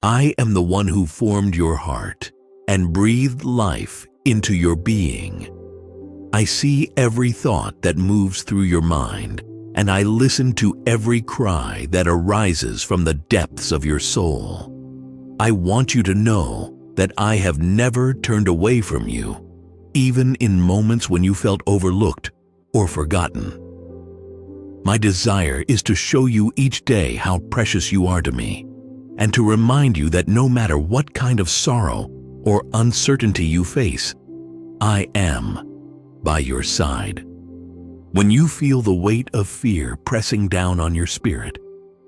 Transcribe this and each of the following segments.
I am the one who formed your heart and breathed life into your being. I see every thought that moves through your mind, and I listen to every cry that arises from the depths of your soul. I want you to know that I have never turned away from you, even in moments when you felt overlooked or forgotten. My desire is to show you each day how precious you are to me, and to remind you that no matter what kind of sorrow or uncertainty you face, I am by your side. When you feel the weight of fear pressing down on your spirit,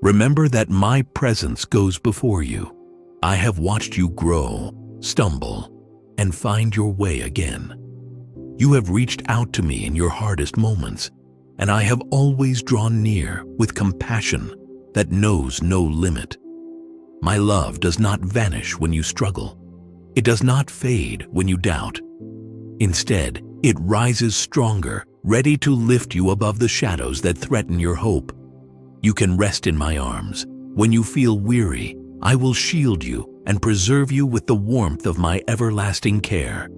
remember that my presence goes before you. I have watched you grow, stumble, and find your way again. You have reached out to me in your hardest moments, and I have always drawn near with compassion that knows no limit. My love does not vanish when you struggle. It does not fade when you doubt. Instead, it rises stronger, ready to lift you above the shadows that threaten your hope. You can rest in my arms. When you feel weary, I will shield you and preserve you with the warmth of my everlasting care.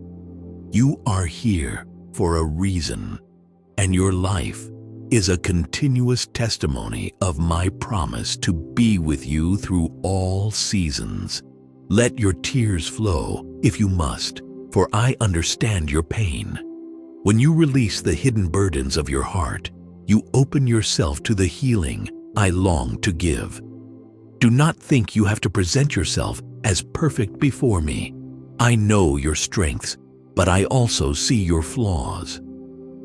You are here for a reason, and your life is a continuous testimony of my promise to be with you through all seasons. Let your tears flow if you must, for I understand your pain. When you release the hidden burdens of your heart, you open yourself to the healing I long to give. Do not think you have to present yourself as perfect before me. I know your strengths, but I also see your flaws.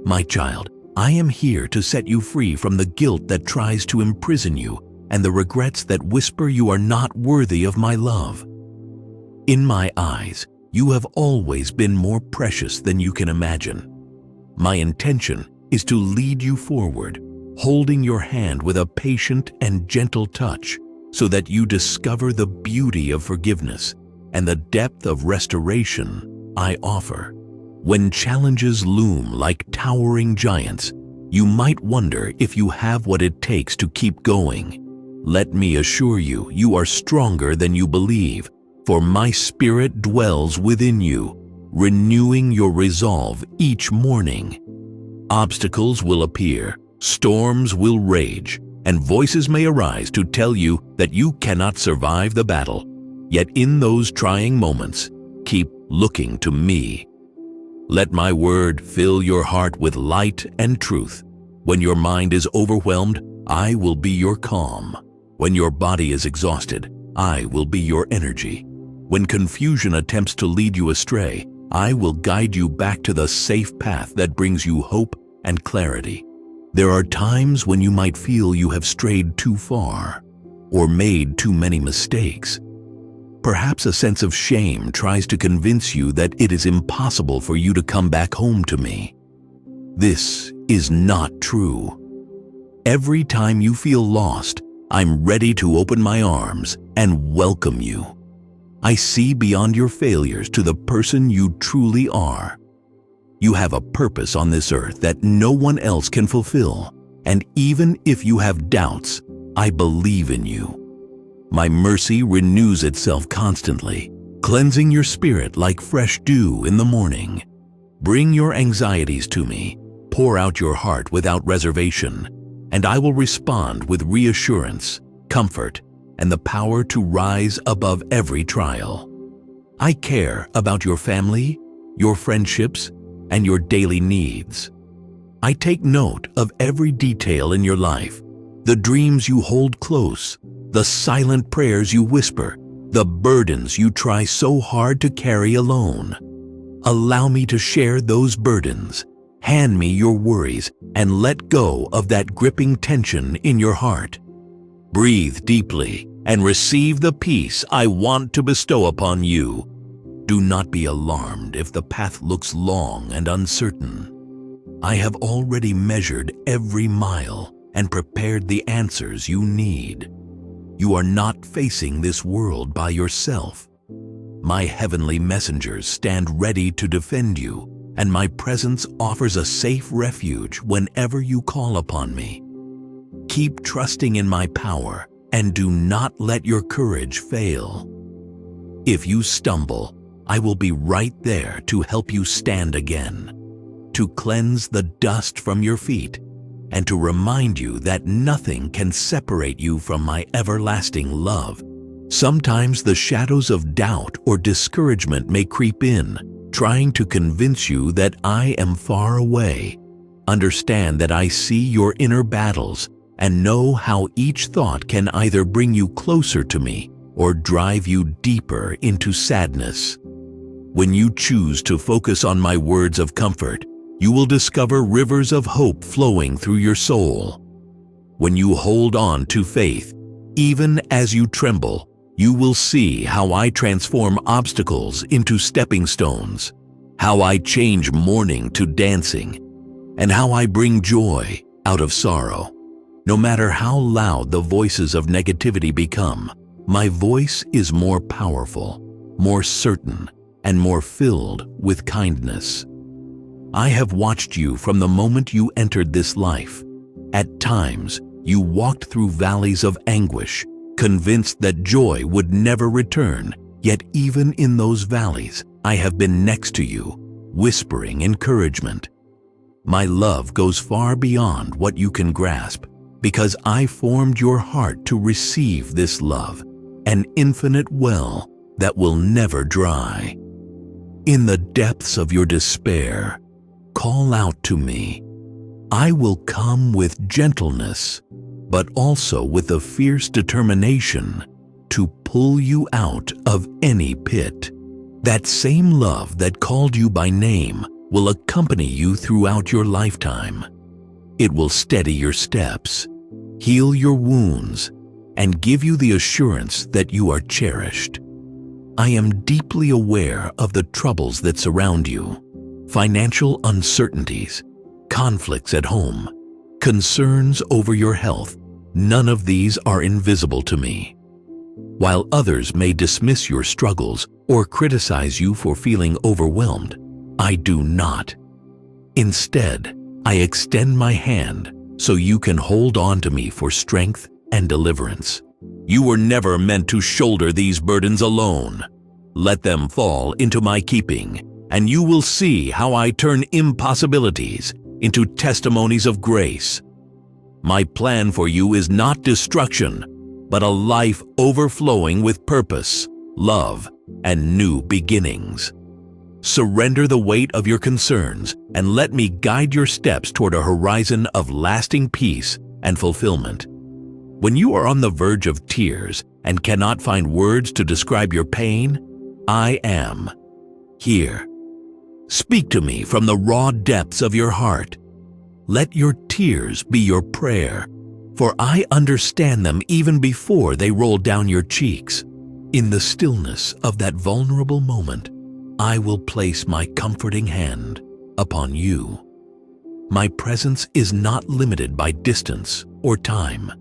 My child, I am here to set you free from the guilt that tries to imprison you and the regrets that whisper you are not worthy of my love. In my eyes, you have always been more precious than you can imagine. My intention is to lead you forward, holding your hand with a patient and gentle touch so that you discover the beauty of forgiveness and the depth of restoration I offer. When challenges loom like towering giants, you might wonder if you have what it takes to keep going. Let me assure you, you are stronger than you believe, for my spirit dwells within you, renewing your resolve each morning. Obstacles will appear, storms will rage, and voices may arise to tell you that you cannot survive the battle. Yet in those trying moments, keep looking to me. Let my word fill your heart with light and truth. When your mind is overwhelmed, I will be your calm. When your body is exhausted, I will be your energy. When confusion attempts to lead you astray, I will guide you back to the safe path that brings you hope and clarity. There are times when you might feel you have strayed too far or made too many mistakes. Perhaps a sense of shame tries to convince you that it is impossible for you to come back home to me. This is not true. Every time you feel lost, I'm ready to open my arms and welcome you. I see beyond your failures to the person you truly are. You have a purpose on this earth that no one else can fulfill, and even if you have doubts, I believe in you. My mercy renews itself constantly, cleansing your spirit like fresh dew in the morning. Bring your anxieties to me, pour out your heart without reservation, and I will respond with reassurance, comfort, and the power to rise above every trial. I care about your family, your friendships, and your daily needs. I take note of every detail in your life, the dreams you hold close, the silent prayers you whisper, the burdens you try so hard to carry alone. Allow me to share those burdens. Hand me your worries and let go of that gripping tension in your heart. Breathe deeply and receive the peace I want to bestow upon you. Do not be alarmed if the path looks long and uncertain. I have already measured every mile and prepared the answers you need. You are not facing this world by yourself. My heavenly messengers stand ready to defend you, and my presence offers a safe refuge whenever you call upon me. Keep trusting in my power and do not let your courage fail. If you stumble, I will be right there to help you stand again, to cleanse the dust from your feet, and to remind you that nothing can separate you from my everlasting love. Sometimes the shadows of doubt or discouragement may creep in, trying to convince you that I am far away. Understand that I see your inner battles and know how each thought can either bring you closer to me or drive you deeper into sadness. When you choose to focus on my words of comfort, you will discover rivers of hope flowing through your soul. When you hold on to faith, even as you tremble, you will see how I transform obstacles into stepping stones, how I change mourning to dancing, and how I bring joy out of sorrow. No matter how loud the voices of negativity become, my voice is more powerful, more certain, and more filled with kindness. I have watched you from the moment you entered this life. At times, you walked through valleys of anguish, convinced that joy would never return. Yet even in those valleys, I have been next to you, whispering encouragement. My love goes far beyond what you can grasp, because I formed your heart to receive this love, an infinite well that will never dry. In the depths of your despair, call out to me. I will come with gentleness, but also with a fierce determination to pull you out of any pit. That same love that called you by name will accompany you throughout your lifetime. It will steady your steps, heal your wounds, and give you the assurance that you are cherished. I am deeply aware of the troubles that surround you, financial uncertainties, conflicts at home, concerns over your health. None of these are invisible to me. While others may dismiss your struggles or criticize you for feeling overwhelmed, I do not. Instead, I extend my hand so you can hold on to me for strength and deliverance. You were never meant to shoulder these burdens alone. Let them fall into my keeping, and you will see how I turn impossibilities into testimonies of grace. My plan for you is not destruction, but a life overflowing with purpose, love, and new beginnings. Surrender the weight of your concerns and let me guide your steps toward a horizon of lasting peace and fulfillment. When you are on the verge of tears and cannot find words to describe your pain, I am here. Speak to me from the raw depths of your heart. Let your tears be your prayer, for I understand them even before they roll down your cheeks. In the stillness of that vulnerable moment, I will place my comforting hand upon you. My presence is not limited by distance or time.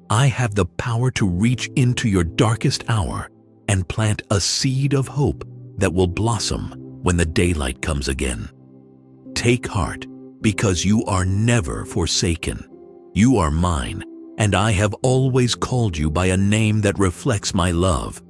I have the power to reach into your darkest hour and plant a seed of hope that will blossom when the daylight comes again. Take heart, because you are never forsaken. You are mine, and I have always called you by a name that reflects my love.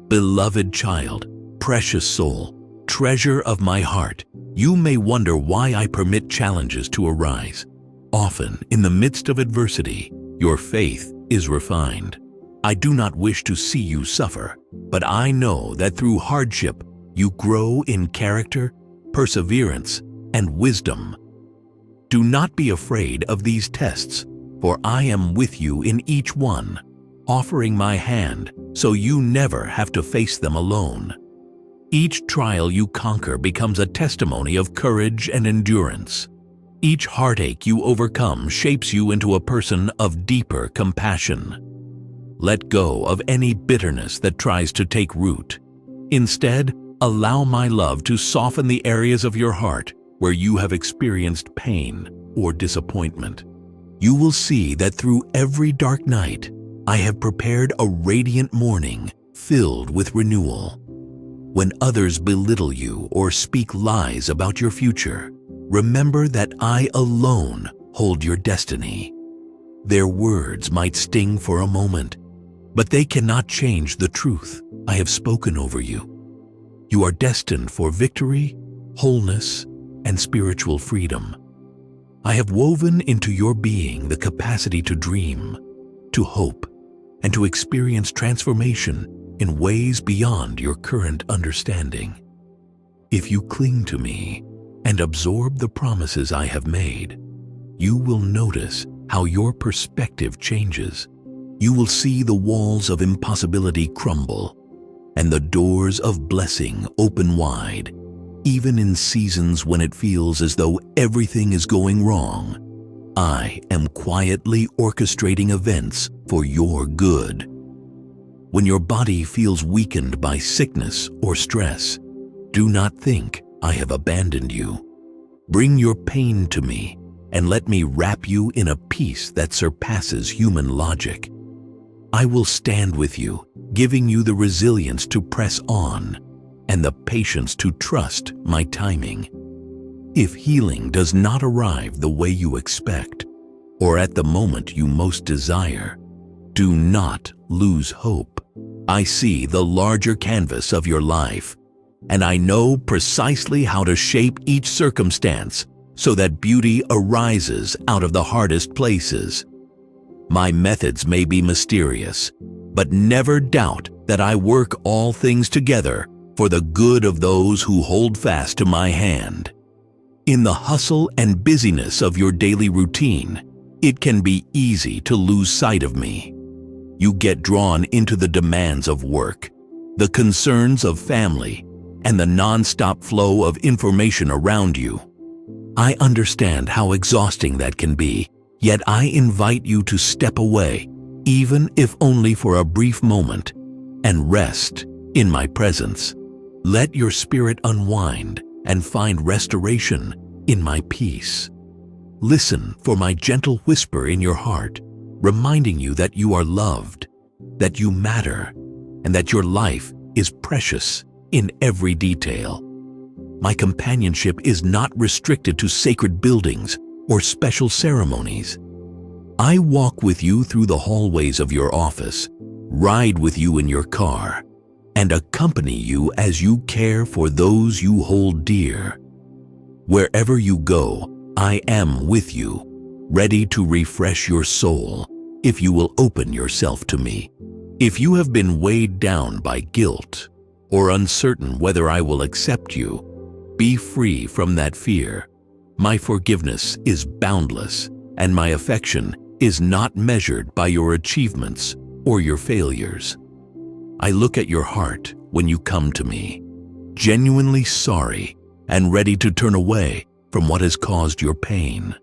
Beloved child, precious soul, treasure of my heart, you may wonder why I permit challenges to arise. Often, in the midst of adversity, your faith is refined. I do not wish to see you suffer, but I know that through hardship, you grow in character, perseverance, and wisdom. Do not be afraid of these tests, for I am with you in each one, offering my hand so you never have to face them alone. Each trial you conquer becomes a testimony of courage and endurance. Each heartache you overcome shapes you into a person of deeper compassion. Let go of any bitterness that tries to take root. Instead, allow my love to soften the areas of your heart where you have experienced pain or disappointment. You will see that through every dark night, I have prepared a radiant morning filled with renewal. When others belittle you or speak lies about your future, remember that I alone hold your destiny. Their words might sting for a moment, but they cannot change the truth I have spoken over you. You are destined for victory, wholeness, and spiritual freedom. I have woven into your being the capacity to dream, to hope, and to experience transformation in ways beyond your current understanding. If you cling to me and absorb the promises I have made, you will notice how your perspective changes. You will see the walls of impossibility crumble and the doors of blessing open wide, even in seasons when it feels as though everything is going wrong. I am quietly orchestrating events for your good. When your body feels weakened by sickness or stress, do not think I have abandoned you. Bring your pain to me and let me wrap you in a peace that surpasses human logic. I will stand with you, giving you the resilience to press on and the patience to trust my timing. If healing does not arrive the way you expect, or at the moment you most desire, do not lose hope. I see the larger canvas of your life, and I know precisely how to shape each circumstance so that beauty arises out of the hardest places. My methods may be mysterious, but never doubt that I work all things together for the good of those who hold fast to my hand. In the hustle and busyness of your daily routine, it can be easy to lose sight of me. You get drawn into the demands of work, the concerns of family, and the non-stop flow of information around you. I understand how exhausting that can be, yet I invite you to step away, even if only for a brief moment, and rest in my presence. Let your spirit unwind and find restoration in my peace. Listen for my gentle whisper in your heart, reminding you that you are loved, that you matter, and that your life is precious in every detail. My companionship is not restricted to sacred buildings or special ceremonies. I walk with you through the hallways of your office, ride with you in your car, and accompany you as you care for those you hold dear. Wherever you go, I am with you, ready to refresh your soul if you will open yourself to me. If you have been weighed down by guilt or uncertain whether I will accept you, be free from that fear. My forgiveness is boundless, and my affection is not measured by your achievements or your failures. I look at your heart when you come to me, genuinely sorry and ready to turn away from what has caused your pain.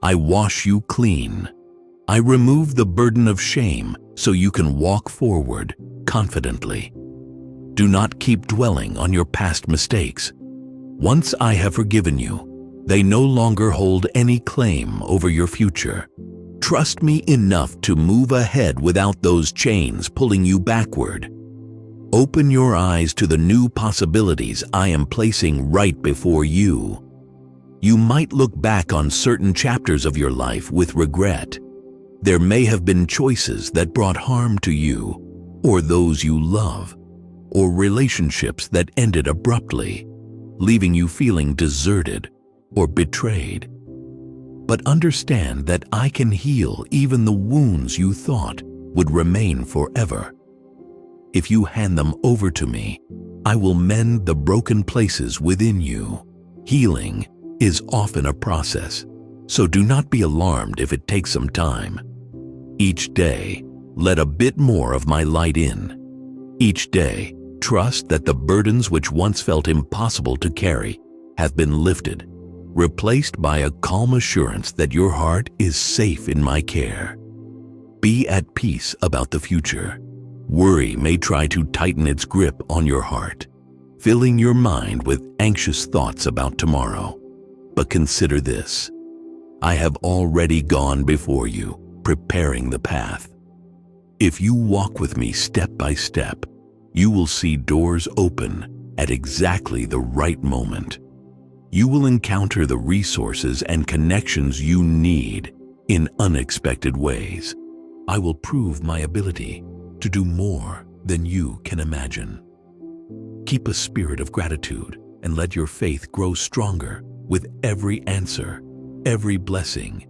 I wash you clean. I remove the burden of shame so you can walk forward confidently. Do not keep dwelling on your past mistakes. Once I have forgiven you, they no longer hold any claim over your future. Trust me enough to move ahead without those chains pulling you backward. Open your eyes to the new possibilities I am placing right before you. You might look back on certain chapters of your life with regret. There may have been choices that brought harm to you or those you love, or relationships that ended abruptly, leaving you feeling deserted or betrayed. But understand that I can heal even the wounds you thought would remain forever. If you hand them over to me, I will mend the broken places within you. Healing is often a process, so do not be alarmed if it takes some time. Each day, let a bit more of my light in. Each day, trust that the burdens which once felt impossible to carry have been lifted, replaced by a calm assurance that your heart is safe in my care. Be at peace about the future. Worry may try to tighten its grip on your heart, filling your mind with anxious thoughts about tomorrow. But consider this: I have already gone before you, preparing the path. If you walk with me step by step, you will see doors open at exactly the right moment. You will encounter the resources and connections you need in unexpected ways. I will prove my ability to do more than you can imagine. Keep a spirit of gratitude and let your faith grow stronger with every answer, every blessing,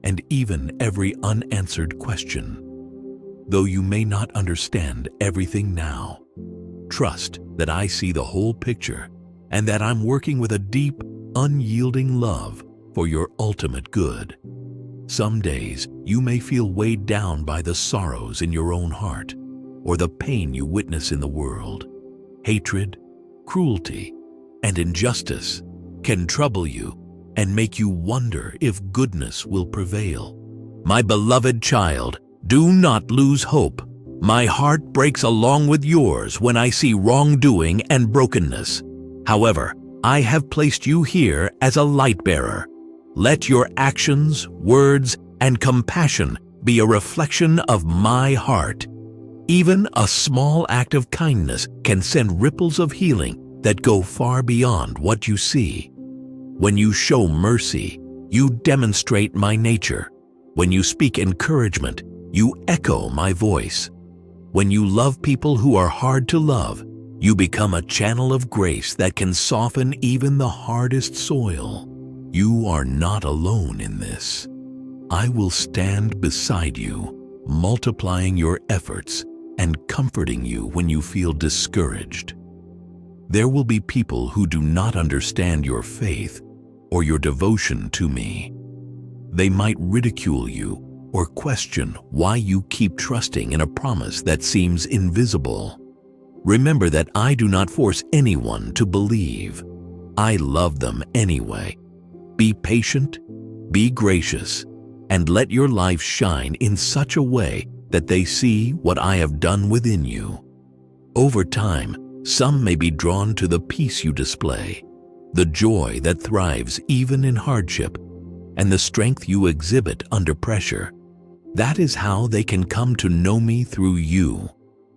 and even every unanswered question. Though you may not understand everything now, trust that I see the whole picture and that I'm working with a deep, unyielding love for your ultimate good. Some days you may feel weighed down by the sorrows in your own heart or the pain you witness in the world. Hatred, cruelty, and injustice can trouble you and make you wonder if goodness will prevail. My beloved child, do not lose hope. My heart breaks along with yours when I see wrongdoing and brokenness. However, I have placed you here as a light bearer. Let your actions, words, and compassion be a reflection of my heart. Even a small act of kindness can send ripples of healing that go far beyond what you see. When you show mercy, you demonstrate my nature. When you speak encouragement, you echo my voice. When you love people who are hard to love, you become a channel of grace that can soften even the hardest soil. You are not alone in this. I will stand beside you, multiplying your efforts and comforting you when you feel discouraged. There will be people who do not understand your faith or your devotion to me. They might ridicule you or question why you keep trusting in a promise that seems invisible. Remember that I do not force anyone to believe. I love them anyway. Be patient, be gracious, and let your life shine in such a way that they see what I have done within you. Over time, some may be drawn to the peace you display, the joy that thrives even in hardship, and the strength you exhibit under pressure. That is how they can come to know me through you.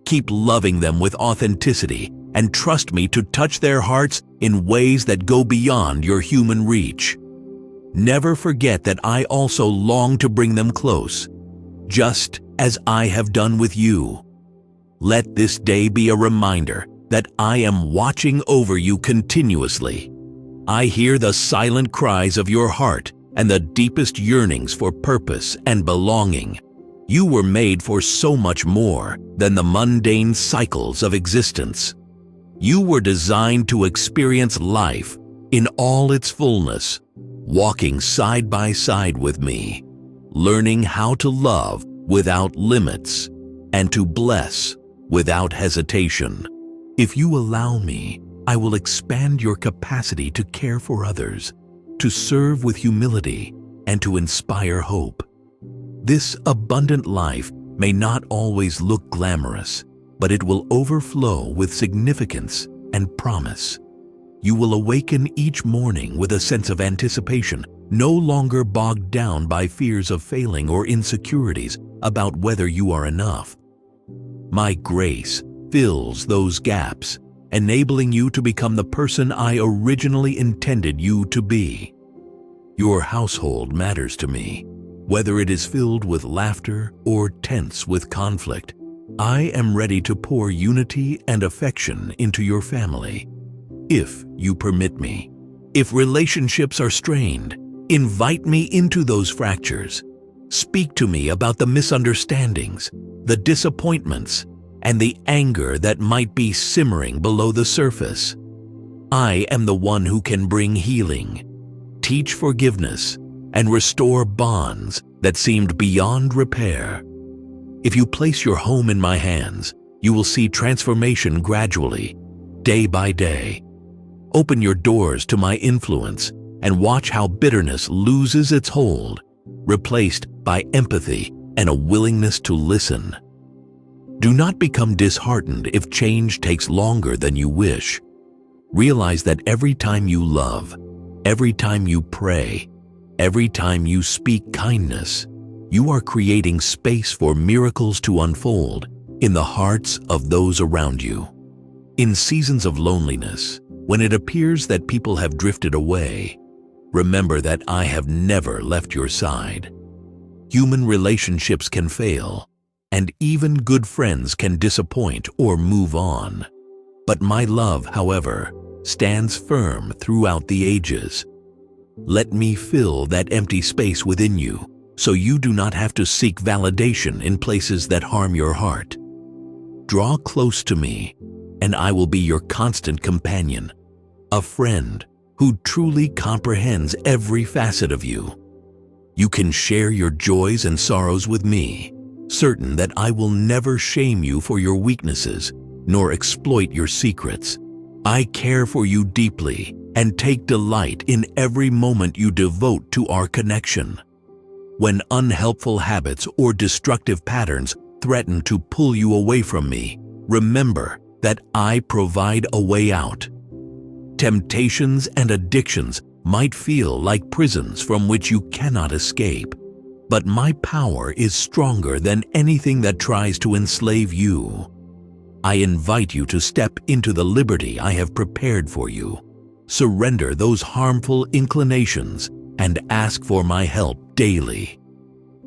Keep loving them with authenticity and trust me to touch their hearts in ways that go beyond your human reach. Never forget that I also long to bring them close, just as I have done with you. Let this day be a reminder that I am watching over you continuously. I hear the silent cries of your heart and the deepest yearnings for purpose and belonging. You were made for so much more than the mundane cycles of existence. You were designed to experience life in all its fullness, walking side by side with me, learning how to love without limits and to bless without hesitation. If you allow me, I will expand your capacity to care for others, to serve with humility, and to inspire hope. This abundant life may not always look glamorous, but it will overflow with significance and promise. You will awaken each morning with a sense of anticipation, no longer bogged down by fears of failing or insecurities about whether you are enough. My grace fills those gaps, enabling you to become the person I originally intended you to be. Your household matters to me. Whether it is filled with laughter or tense with conflict, I am ready to pour unity and affection into your family. If you permit me. If relationships are strained, invite me into those fractures. Speak to me about the misunderstandings, the disappointments, and the anger that might be simmering below the surface. I am the one who can bring healing, teach forgiveness, and restore bonds that seemed beyond repair. If you place your home in my hands, you will see transformation gradually, day by day. Open your doors to my influence and watch how bitterness loses its hold, replaced by empathy and a willingness to listen. Do not become disheartened if change takes longer than you wish. Realize that every time you love, every time you pray, every time you speak kindness, you are creating space for miracles to unfold in the hearts of those around you. In seasons of loneliness, when it appears that people have drifted away, remember that I have never left your side. Human relationships can fail, and even good friends can disappoint or move on. But my love, however, stands firm throughout the ages. Let me fill that empty space within you, so you do not have to seek validation in places that harm your heart. Draw close to me, and I will be your constant companion, a friend who truly comprehends every facet of you. You can share your joys and sorrows with me, certain that I will never shame you for your weaknesses, nor exploit your secrets. I care for you deeply and take delight in every moment you devote to our connection. When unhelpful habits or destructive patterns threaten to pull you away from me, remember that I provide a way out. Temptations and addictions might feel like prisons from which you cannot escape, but my power is stronger than anything that tries to enslave you. I invite you to step into the liberty I have prepared for you. Surrender those harmful inclinations and ask for my help daily.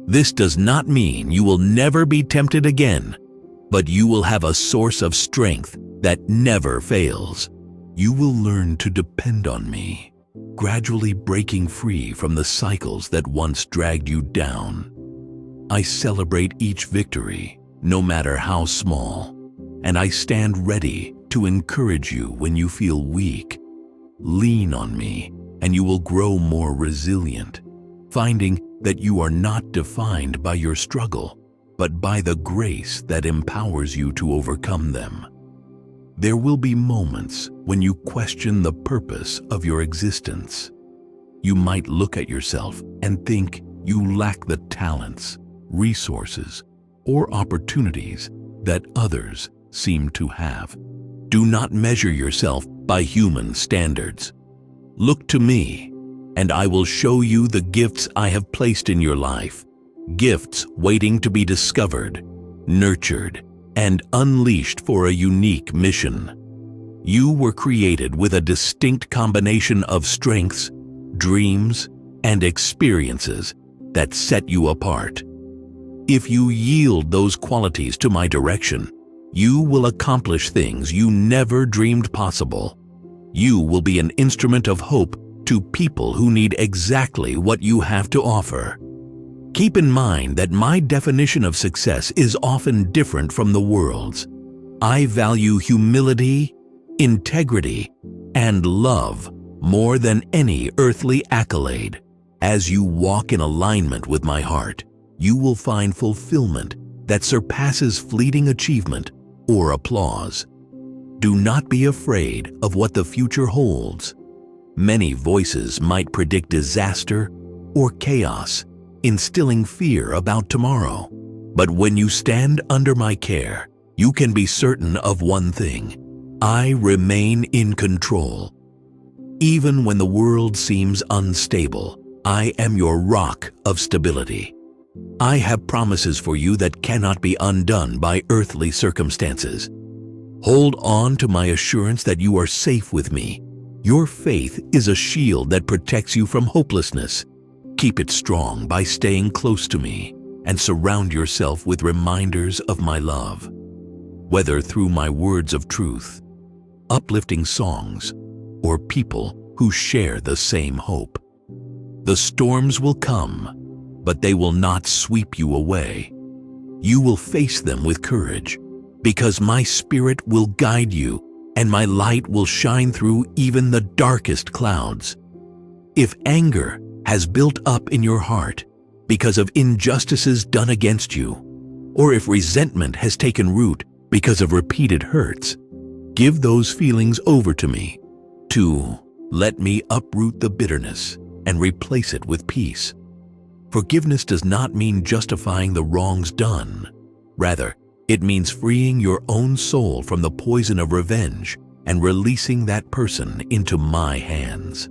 This does not mean you will never be tempted again, but you will have a source of strength that never fails. You will learn to depend on me, gradually breaking free from the cycles that once dragged you down. I celebrate each victory, no matter how small, and I stand ready to encourage you when you feel weak. Lean on me, and you will grow more resilient, finding that you are not defined by your struggle, but by the grace that empowers you to overcome them. There will be moments when you question the purpose of your existence. You might look at yourself and think you lack the talents, resources, or opportunities that others seem to have. Do not measure yourself by human standards. Look to me, and I will show you the gifts I have placed in your life, gifts waiting to be discovered, nurtured, and unleashed for a unique mission. You were created with a distinct combination of strengths, dreams, and experiences that set you apart. If you yield those qualities to my direction, you will accomplish things you never dreamed possible. You will be an instrument of hope to people who need exactly what you have to offer. Keep in mind that my definition of success is often different from the world's. I value humility, integrity, and love more than any earthly accolade. As you walk in alignment with my heart, you will find fulfillment that surpasses fleeting achievement or applause. Do not be afraid of what the future holds. Many voices might predict disaster or chaos, instilling fear about tomorrow. But when you stand under my care, you can be certain of one thing: I remain in control. Even when the world seems unstable, I am your rock of stability. I have promises for you that cannot be undone by earthly circumstances. Hold on to my assurance that you are safe with me. Your faith is a shield that protects you from hopelessness. Keep it strong by staying close to me and surround yourself with reminders of my love. Whether through my words of truth, uplifting songs, or people who share the same hope. The storms will come, but they will not sweep you away. You will face them with courage, because my spirit will guide you and my light will shine through even the darkest clouds. If anger has built up in your heart because of injustices done against you, or if resentment has taken root because of repeated hurts, give those feelings over to me, to let me uproot the bitterness and replace it with peace. Forgiveness does not mean justifying the wrongs done. Rather, it means freeing your own soul from the poison of revenge and releasing that person into my hands.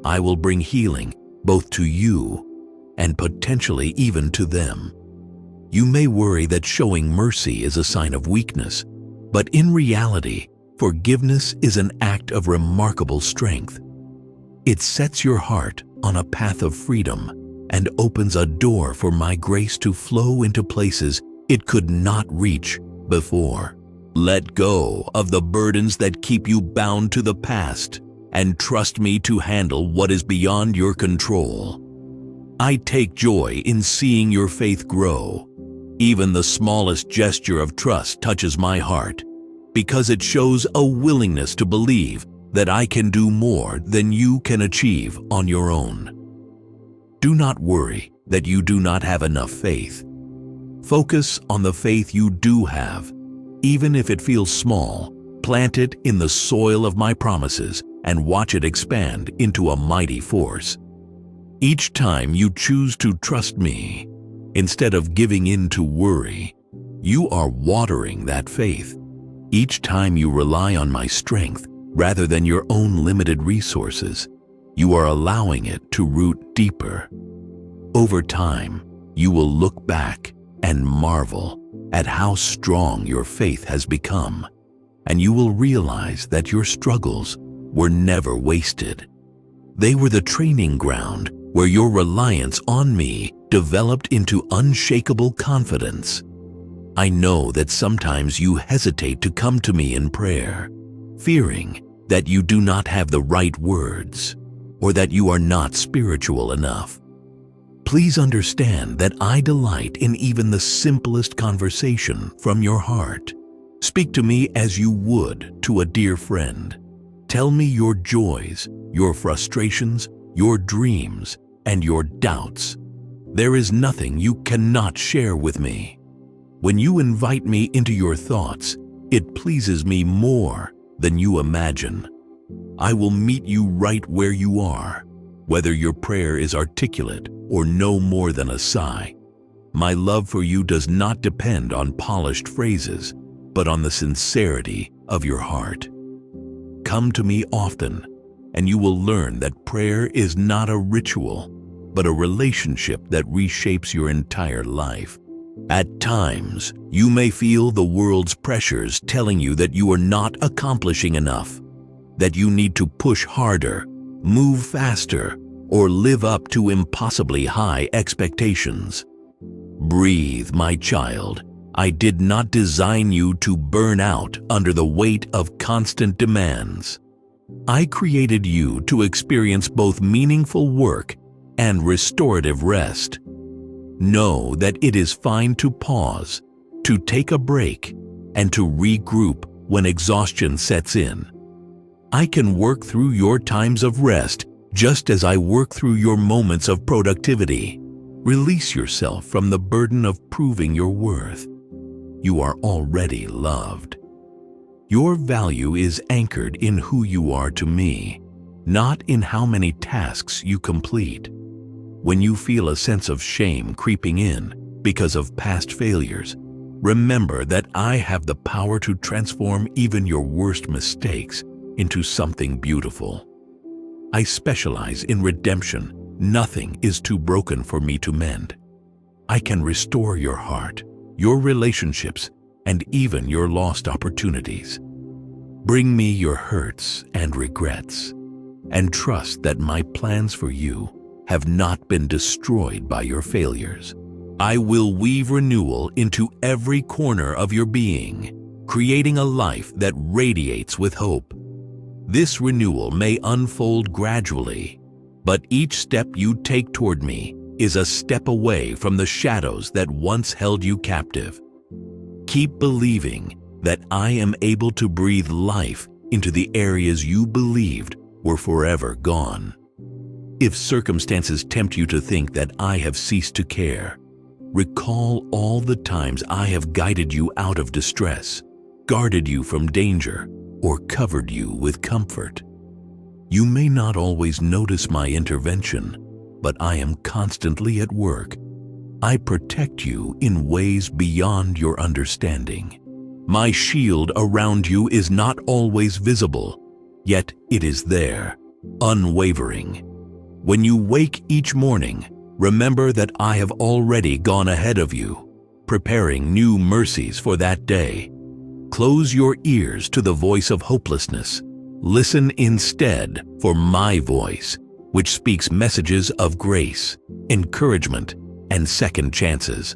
I will bring healing both to you and potentially even to them. You may worry that showing mercy is a sign of weakness, but in reality, forgiveness is an act of remarkable strength. It sets your heart on a path of freedom and opens a door for my grace to flow into places it could not reach before. Let go of the burdens that keep you bound to the past and trust me to handle what is beyond your control. I take joy in seeing your faith grow. Even the smallest gesture of trust touches my heart because it shows a willingness to believe that I can do more than you can achieve on your own. Do not worry that you do not have enough faith. Focus on the faith you do have. Even if it feels small, plant it in the soil of my promises and watch it expand into a mighty force. Each time you choose to trust me, instead of giving in to worry, you are watering that faith. Each time you rely on my strength rather than your own limited resources, you are allowing it to root deeper. Over time, you will look back and marvel at how strong your faith has become, and you will realize that your struggles were never wasted. They were the training ground where your reliance on me developed into unshakable confidence. I know that sometimes you hesitate to come to me in prayer, fearing that you do not have the right words or that you are not spiritual enough. Please understand that I delight in even the simplest conversation from your heart. Speak to me as you would to a dear friend. Tell me your joys, your frustrations, your dreams, and your doubts. There is nothing you cannot share with me. When you invite me into your thoughts, it pleases me more than you imagine. I will meet you right where you are, whether your prayer is articulate or no more than a sigh. My love for you does not depend on polished phrases, but on the sincerity of your heart. Come to me often, and you will learn that prayer is not a ritual, but a relationship that reshapes your entire life. At times, you may feel the world's pressures telling you that you are not accomplishing enough, that you need to push harder, move faster, or live up to impossibly high expectations. Breathe, my child. I did not design you to burn out under the weight of constant demands. I created you to experience both meaningful work and restorative rest. Know that it is fine to pause, to take a break, and to regroup when exhaustion sets in. I can work through your times of rest just as I work through your moments of productivity. Release yourself from the burden of proving your worth. You are already loved. Your value is anchored in who you are to me, not in how many tasks you complete. When you feel a sense of shame creeping in because of past failures, remember that I have the power to transform even your worst mistakes into something beautiful. I specialize in redemption. Nothing is too broken for me to mend. I can restore your heart, your relationships, and even your lost opportunities. Bring me your hurts and regrets, and trust that my plans for you have not been destroyed by your failures. I will weave renewal into every corner of your being, creating a life that radiates with hope. This renewal may unfold gradually, but each step you take toward me is a step away from the shadows that once held you captive. Keep believing that I am able to breathe life into the areas you believed were forever gone. If circumstances tempt you to think that I have ceased to care, recall all the times I have guided you out of distress, guarded you from danger, or covered you with comfort. You may not always notice my intervention, but I am constantly at work. I protect you in ways beyond your understanding. My shield around you is not always visible, yet it is there, unwavering. When you wake each morning, remember that I have already gone ahead of you, preparing new mercies for that day. Close your ears to the voice of hopelessness. Listen instead for my voice, which speaks messages of grace, encouragement, and second chances.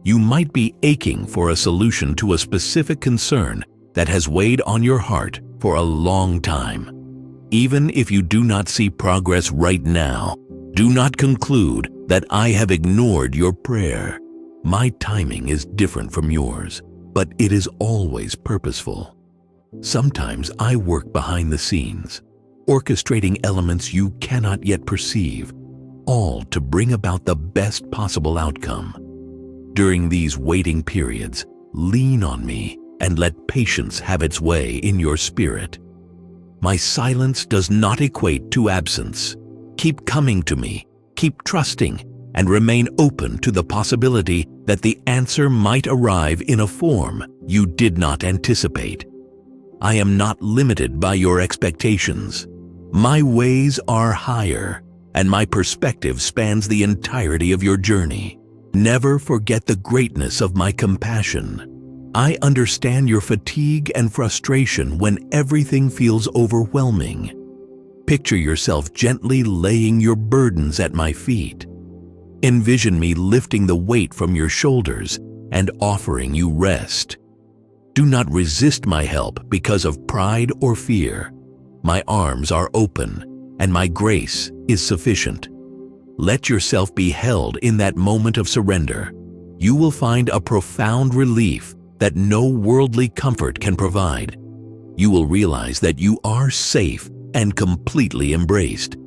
You might be aching for a solution to a specific concern that has weighed on your heart for a long time. Even if you do not see progress right now, do not conclude that I have ignored your prayer. My timing is different from yours, but it is always purposeful. Sometimes I work behind the scenes, orchestrating elements you cannot yet perceive, all to bring about the best possible outcome. During these waiting periods, lean on me and let patience have its way in your spirit. My silence does not equate to absence. Keep coming to me, keep trusting, and remain open to the possibility that the answer might arrive in a form you did not anticipate. I am not limited by your expectations. My ways are higher, and my perspective spans the entirety of your journey. Never forget the greatness of my compassion. I understand your fatigue and frustration when everything feels overwhelming. Picture yourself gently laying your burdens at my feet. Envision me lifting the weight from your shoulders and offering you rest. Do not resist my help because of pride or fear. My arms are open, and my grace is sufficient. Let yourself be held in that moment of surrender. You will find a profound relief that no worldly comfort can provide. You will realize that you are safe and completely embraced,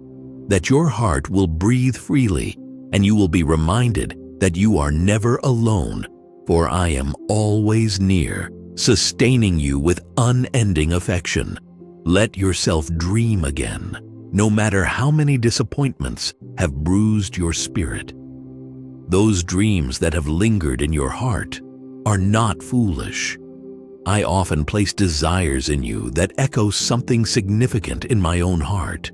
that your heart will breathe freely, and you will be reminded that you are never alone, for I am always near, sustaining you with unending affection. Let yourself dream again, no matter how many disappointments have bruised your spirit. Those dreams that have lingered in your heart are not foolish. I often place desires in you that echo something significant in my own heart.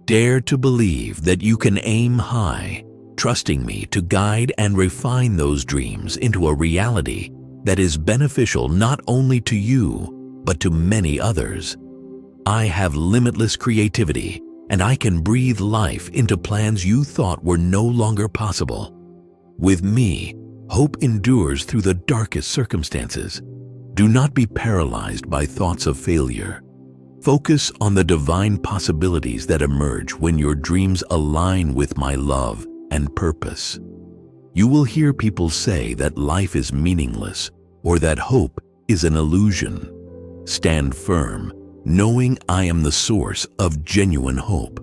Dare to believe that you can aim high, trusting me to guide and refine those dreams into a reality that is beneficial not only to you, but to many others. I have limitless creativity, and I can breathe life into plans you thought were no longer possible. With me, hope endures through the darkest circumstances. Do not be paralyzed by thoughts of failure. Focus on the divine possibilities that emerge when your dreams align with my love and purpose. You will hear people say that life is meaningless or that hope is an illusion. Stand firm, knowing I am the source of genuine hope.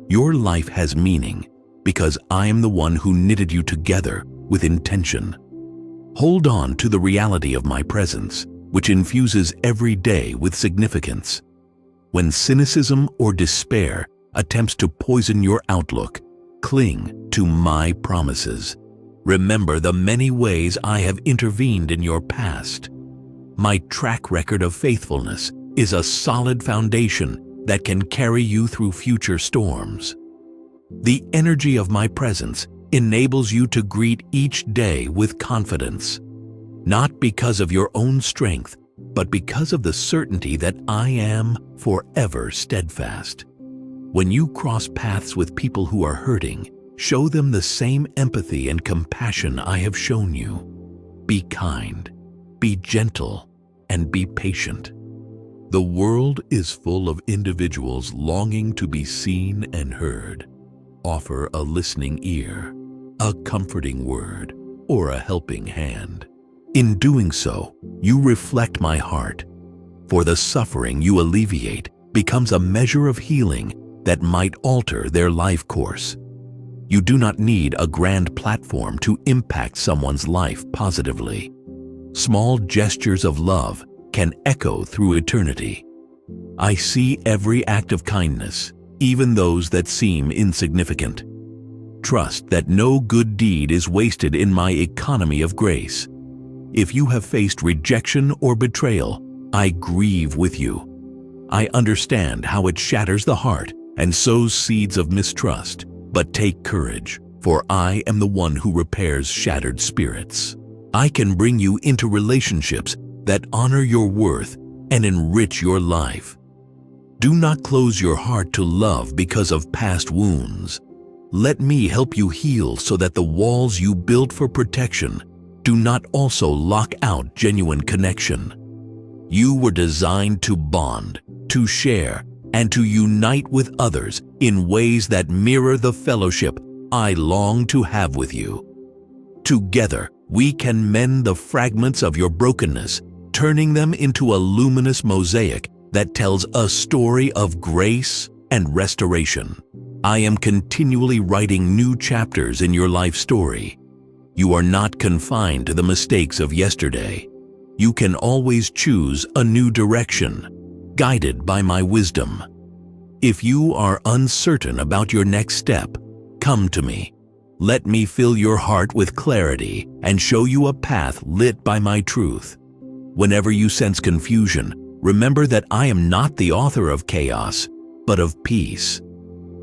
Your life has meaning because I am the one who knitted you together with intention. Hold on to the reality of my presence, which infuses every day with significance. When cynicism or despair attempts to poison your outlook, cling to my promises. Remember the many ways I have intervened in your past. My track record of faithfulness is a solid foundation that can carry you through future storms. The energy of my presence enables you to greet each day with confidence, not because of your own strength, but because of the certainty that I am forever steadfast. When you cross paths with people who are hurting, show them the same empathy and compassion I have shown you. Be kind, be gentle, and be patient. The world is full of individuals longing to be seen and heard. Offer a listening ear, a comforting word, or a helping hand. In doing so, you reflect my heart, for the suffering you alleviate becomes a measure of healing that might alter their life course. You do not need a grand platform to impact someone's life positively. Small gestures of love can echo through eternity. I see every act of kindness, even those that seem insignificant. Trust that no good deed is wasted in my economy of grace. If you have faced rejection or betrayal, I grieve with you. I understand how it shatters the heart and sows seeds of mistrust, but take courage, for I am the one who repairs shattered spirits. I can bring you into relationships that honor your worth and enrich your life. Do not close your heart to love because of past wounds. Let me help you heal so that the walls you built for protection do not also lock out genuine connection. You were designed to bond, to share, and to unite with others in ways that mirror the fellowship I long to have with you. Together, we can mend the fragments of your brokenness, turning them into a luminous mosaic that tells a story of grace and restoration. I am continually writing new chapters in your life story. You are not confined to the mistakes of yesterday. You can always choose a new direction, guided by my wisdom. If you are uncertain about your next step, come to me. Let me fill your heart with clarity and show you a path lit by my truth. Whenever you sense confusion, remember that I am not the author of chaos, but of peace.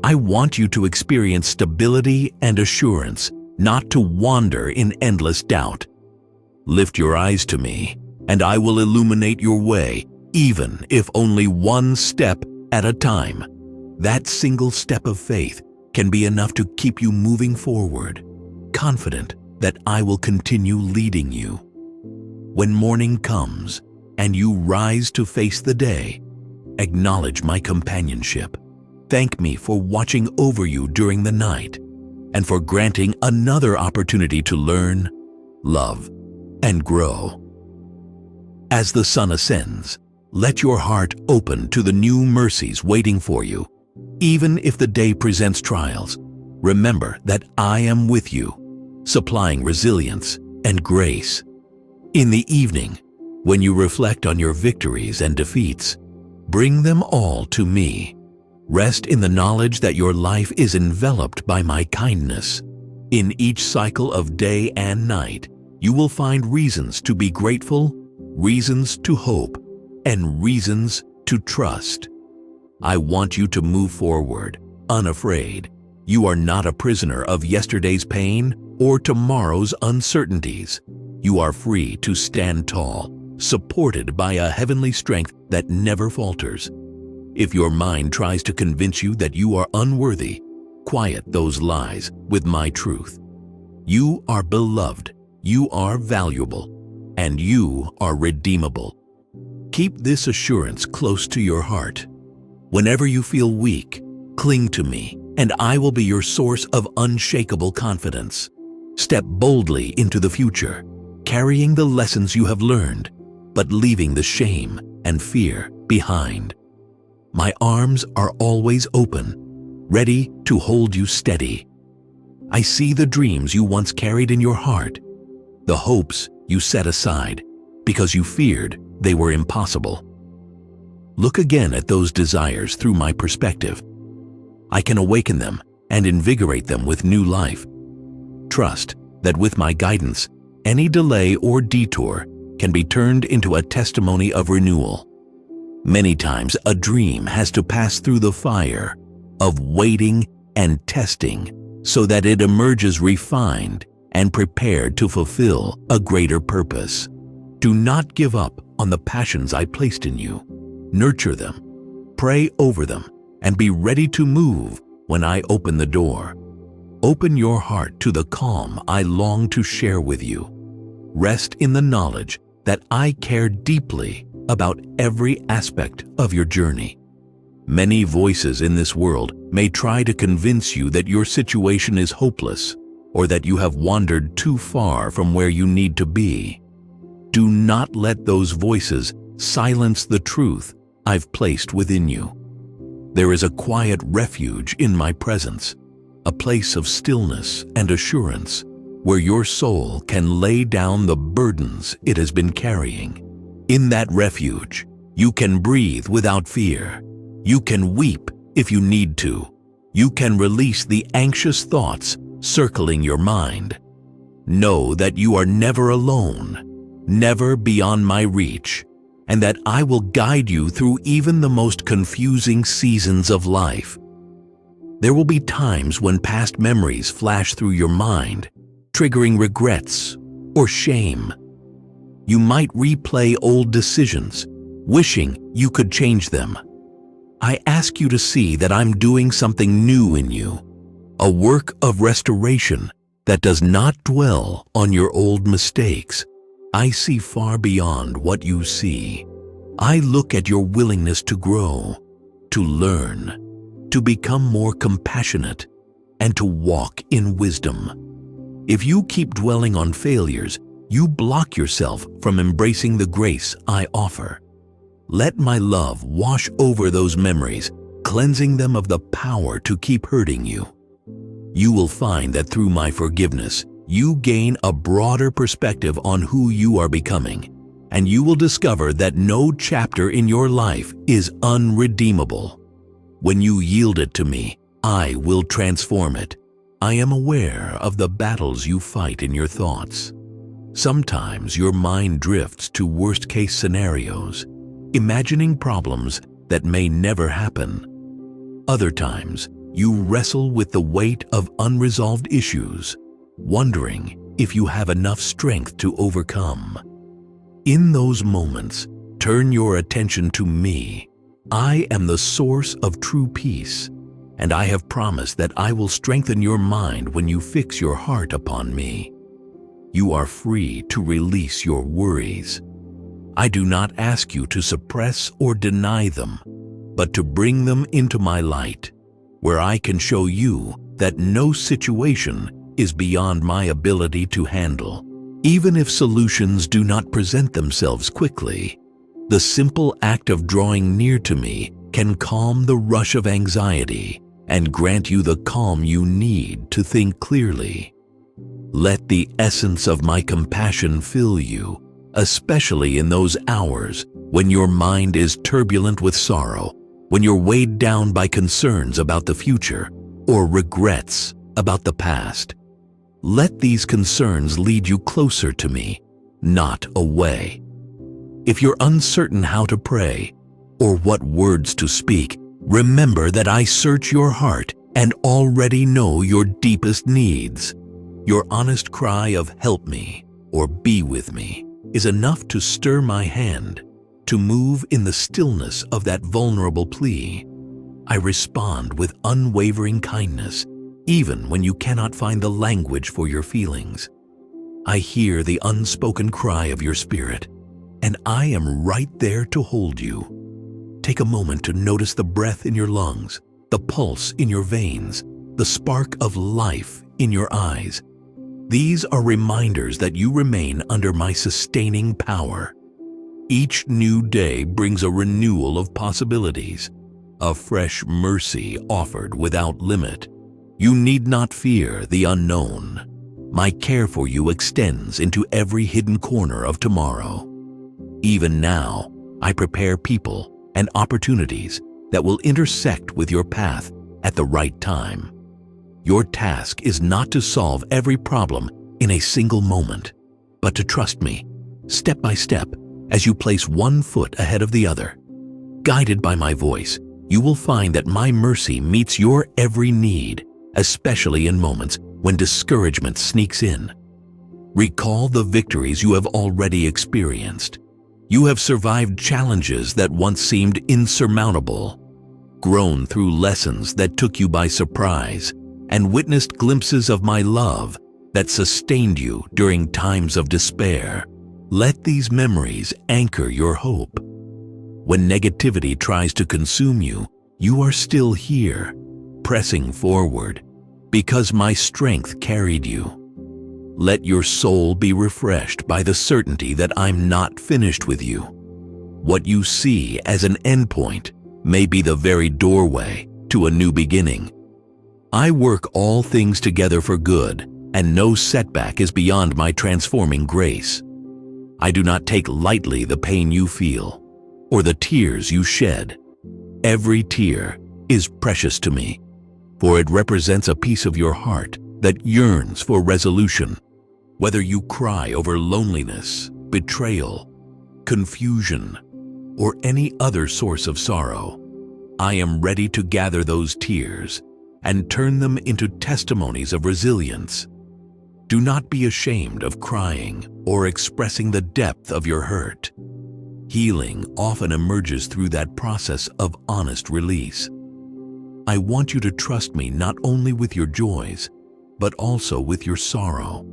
I want you to experience stability and assurance, not to wander in endless doubt. Lift your eyes to me, and I will illuminate your way, even if only one step at a time. That single step of faith can be enough to keep you moving forward, confident that I will continue leading you. When morning comes and you rise to face the day, acknowledge my companionship. Thank me for watching over you during the night and for granting another opportunity to learn, love, and grow. As the sun ascends, let your heart open to the new mercies waiting for you. Even if the day presents trials, remember that I am with you, supplying resilience and grace. In the evening, when you reflect on your victories and defeats, bring them all to me. Rest in the knowledge that your life is enveloped by my kindness. In each cycle of day and night, you will find reasons to be grateful, reasons to hope, and reasons to trust. I want you to move forward, unafraid. You are not a prisoner of yesterday's pain or tomorrow's uncertainties. You are free to stand tall, supported by a heavenly strength that never falters. If your mind tries to convince you that you are unworthy, quiet those lies with my truth. You are beloved, you are valuable, and you are redeemable. Keep this assurance close to your heart. Whenever you feel weak, cling to me, and I will be your source of unshakable confidence. Step boldly into the future, carrying the lessons you have learned, but leaving the shame and fear behind. My arms are always open, ready to hold you steady. I see the dreams you once carried in your heart, the hopes you set aside because you feared they were impossible. Look again at those desires through my perspective. I can awaken them and invigorate them with new life. Trust that with my guidance, any delay or detour can be turned into a testimony of renewal. Many times a dream has to pass through the fire of waiting and testing so that it emerges refined and prepared to fulfill a greater purpose. Do not give up on the passions I placed in you. Nurture them, pray over them, and be ready to move when I open the door. Open your heart to the calm I long to share with you. Rest in the knowledge that I care deeply about every aspect of your journey. Many voices in this world may try to convince you that your situation is hopeless or that you have wandered too far from where you need to be. Do not let those voices silence the truth I've placed within you. There is a quiet refuge in my presence, a place of stillness and assurance where your soul can lay down the burdens it has been carrying. In that refuge, you can breathe without fear. You can weep if you need to. You can release the anxious thoughts circling your mind. Know that you are never alone, never beyond my reach, and that I will guide you through even the most confusing seasons of life. There will be times when past memories flash through your mind, triggering regrets or shame. You might replay old decisions, wishing you could change them. I ask you to see that I'm doing something new in you, a work of restoration that does not dwell on your old mistakes. I see far beyond what you see. I look at your willingness to grow, to learn, to become more compassionate, and to walk in wisdom. If you keep dwelling on failures, you block yourself from embracing the grace I offer. Let my love wash over those memories, cleansing them of the power to keep hurting you. You will find that through my forgiveness, you gain a broader perspective on who you are becoming, and you will discover that no chapter in your life is unredeemable. When you yield it to me, I will transform it. I am aware of the battles you fight in your thoughts. Sometimes your mind drifts to worst-case scenarios, imagining problems that may never happen. Other times, you wrestle with the weight of unresolved issues, wondering if you have enough strength to overcome. In those moments, turn your attention to me. I am the source of true peace, and I have promised that I will strengthen your mind when you fix your heart upon me. You are free to release your worries. I do not ask you to suppress or deny them, but to bring them into my light, where I can show you that no situation is beyond my ability to handle. Even if solutions do not present themselves quickly, the simple act of drawing near to me can calm the rush of anxiety and grant you the calm you need to think clearly. Let the essence of my compassion fill you, especially in those hours when your mind is turbulent with sorrow, when you're weighed down by concerns about the future or regrets about the past. Let these concerns lead you closer to me, not away. If you're uncertain how to pray or what words to speak, remember that I search your heart and already know your deepest needs. Your honest cry of "help me" or "be with me" is enough to stir my hand, to move in the stillness of that vulnerable plea. I respond with unwavering kindness, even when you cannot find the language for your feelings. I hear the unspoken cry of your spirit, and I am right there to hold you. Take a moment to notice the breath in your lungs, the pulse in your veins, the spark of life in your eyes. These are reminders that you remain under my sustaining power. Each new day brings a renewal of possibilities, a fresh mercy offered without limit. You need not fear the unknown. My care for you extends into every hidden corner of tomorrow. Even now, I prepare people and opportunities that will intersect with your path at the right time. Your task is not to solve every problem in a single moment, but to trust me, step by step, as you place one foot ahead of the other. Guided by my voice, you will find that my mercy meets your every need, especially in moments when discouragement sneaks in. Recall the victories you have already experienced. You have survived challenges that once seemed insurmountable, grown through lessons that took you by surprise, and witnessed glimpses of my love that sustained you during times of despair. Let these memories anchor your hope. When negativity tries to consume you, you are still here, pressing forward, because my strength carried you. Let your soul be refreshed by the certainty that I'm not finished with you. What you see as an endpoint may be the very doorway to a new beginning. I work all things together for good, and no setback is beyond my transforming grace. I do not take lightly the pain you feel, or the tears you shed. Every tear is precious to me, for it represents a piece of your heart that yearns for resolution. Whether you cry over loneliness, betrayal, confusion, or any other source of sorrow, I am ready to gather those tears and turn them into testimonies of resilience. Do not be ashamed of crying or expressing the depth of your hurt. Healing often emerges through that process of honest release. I want you to trust me not only with your joys, but also with your sorrow.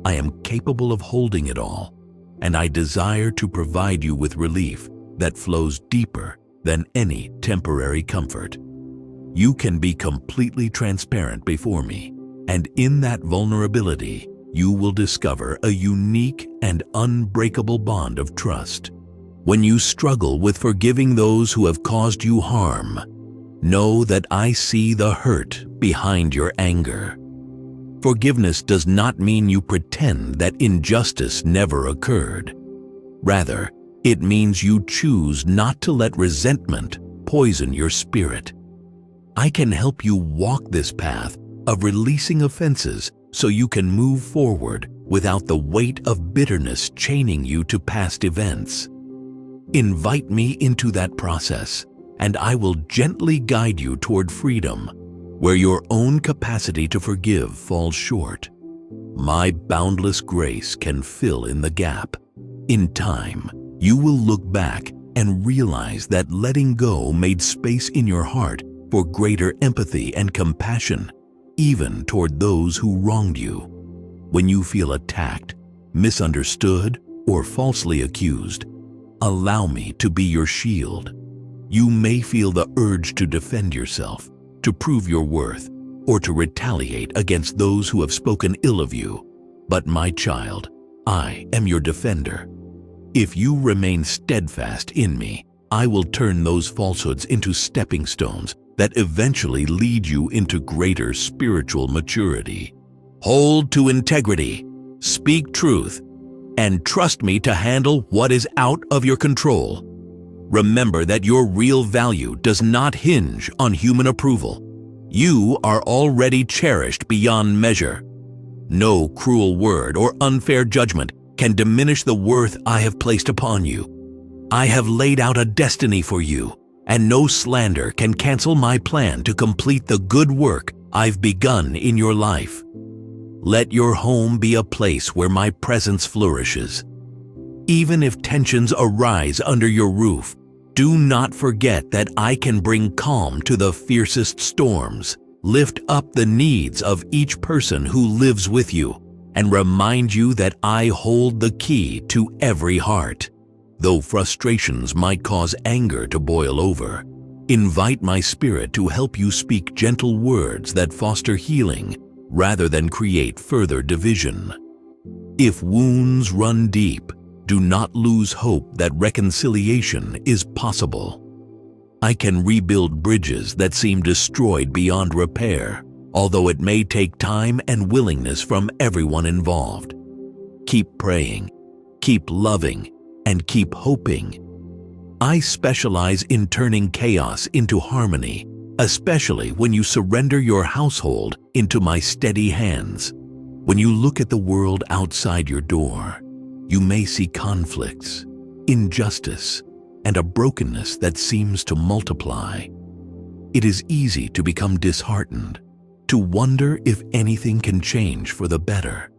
I am capable of holding it all, and I desire to provide you with relief that flows deeper than any temporary comfort. You can be completely transparent before me, and in that vulnerability, you will discover a unique and unbreakable bond of trust. When you struggle with forgiving those who have caused you harm, know that I see the hurt behind your anger. Forgiveness does not mean you pretend that injustice never occurred. Rather, it means you choose not to let resentment poison your spirit. I can help you walk this path of releasing offenses so you can move forward without the weight of bitterness chaining you to past events. Invite me into that process, and I will gently guide you toward freedom, where your own capacity to forgive falls short. My boundless grace can fill in the gap. In time, you will look back and realize that letting go made space in your heart for greater empathy and compassion, even toward those who wronged you. When you feel attacked, misunderstood, or falsely accused, allow me to be your shield. You may feel the urge to defend yourself, to prove your worth, or to retaliate against those who have spoken ill of you. But my child, I am your defender. If you remain steadfast in me, I will turn those falsehoods into stepping stones that eventually lead you into greater spiritual maturity. Hold to integrity, speak truth, and trust me to handle what is out of your control. Remember that your real value does not hinge on human approval. You are already cherished beyond measure. No cruel word or unfair judgment can diminish the worth I have placed upon you. I have laid out a destiny for you, and no slander can cancel my plan to complete the good work I've begun in your life. Let your home be a place where my presence flourishes. Even if tensions arise under your roof, do not forget that I can bring calm to the fiercest storms, lift up the needs of each person who lives with you, and remind you that I hold the key to every heart. Though frustrations might cause anger to boil over, invite my spirit to help you speak gentle words that foster healing rather than create further division. If wounds run deep, do not lose hope that reconciliation is possible. I can rebuild bridges that seem destroyed beyond repair, although it may take time and willingness from everyone involved. Keep praying, keep loving, and keep hoping. I specialize in turning chaos into harmony, especially when you surrender your household into my steady hands. When you look at the world outside your door, you may see conflicts, injustice, and a brokenness that seems to multiply. It is easy to become disheartened, to wonder if anything can change for the better.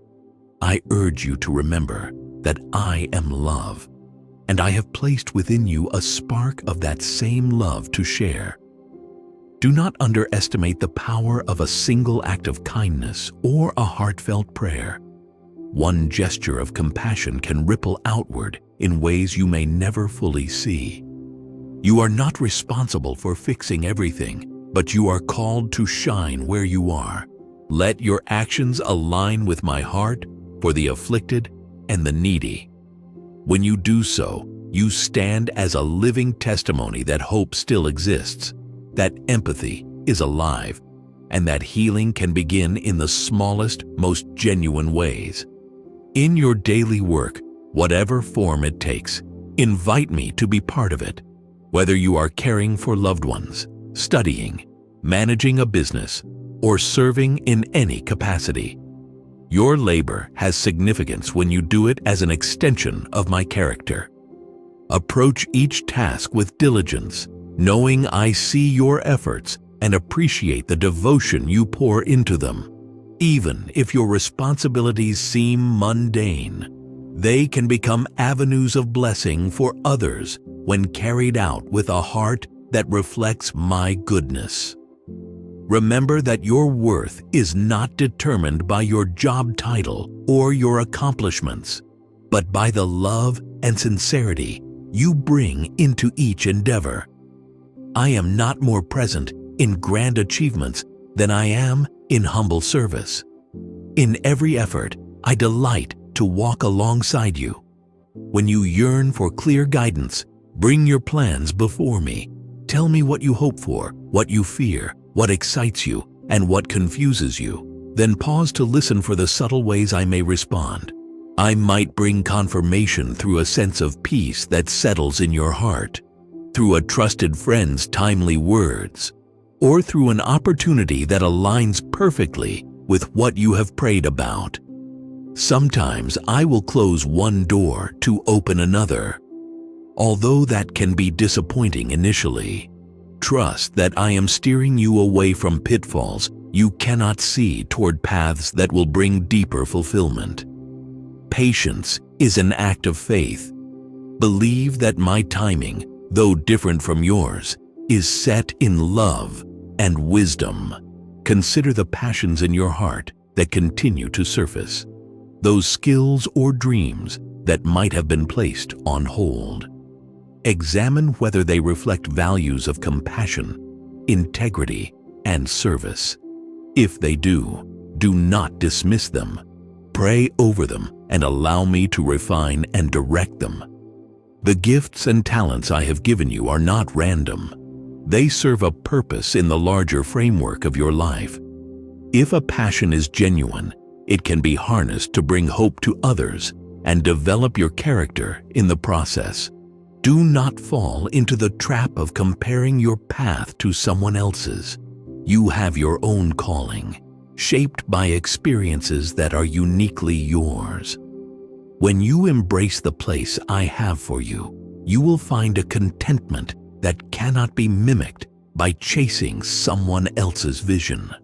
I urge you to remember that I am love, and I have placed within you a spark of that same love to share. Do not underestimate the power of a single act of kindness or a heartfelt prayer. One gesture of compassion can ripple outward in ways you may never fully see. You are not responsible for fixing everything, but you are called to shine where you are. Let your actions align with my heart for the afflicted and the needy. When you do so, you stand as a living testimony that hope still exists, that empathy is alive, and that healing can begin in the smallest, most genuine ways. In your daily work, whatever form it takes, invite me to be part of it. Whether you are caring for loved ones, studying, managing a business, or serving in any capacity, your labor has significance when you do it as an extension of my character. Approach each task with diligence, knowing I see your efforts and appreciate the devotion you pour into them. Even if your responsibilities seem mundane, they can become avenues of blessing for others when carried out with a heart that reflects my goodness. Remember that your worth is not determined by your job title or your accomplishments, but by the love and sincerity you bring into each endeavor. I am not more present in grand achievements than I am in humble service. In every effort, I delight to walk alongside you. When you yearn for clear guidance, bring your plans before me. Tell me what you hope for, what you fear, what excites you, and what confuses you. Then pause to listen for the subtle ways I may respond. I might bring confirmation through a sense of peace that settles in your heart, through a trusted friend's timely words, or through an opportunity that aligns perfectly with what you have prayed about. Sometimes I will close one door to open another. Although that can be disappointing initially, trust that I am steering you away from pitfalls you cannot see toward paths that will bring deeper fulfillment. Patience is an act of faith. Believe that my timing, though different from yours, is set in love and wisdom. Consider the passions in your heart that continue to surface, those skills or dreams that might have been placed on hold. Examine whether they reflect values of compassion, integrity, and service. If they do, do not dismiss them. Pray over them and allow me to refine and direct them. The gifts and talents I have given you are not random. They serve a purpose in the larger framework of your life. If a passion is genuine, it can be harnessed to bring hope to others and develop your character in the process. Do not fall into the trap of comparing your path to someone else's. You have your own calling, shaped by experiences that are uniquely yours. When you embrace the place I have for you, you will find a contentment that cannot be mimicked by chasing someone else's vision.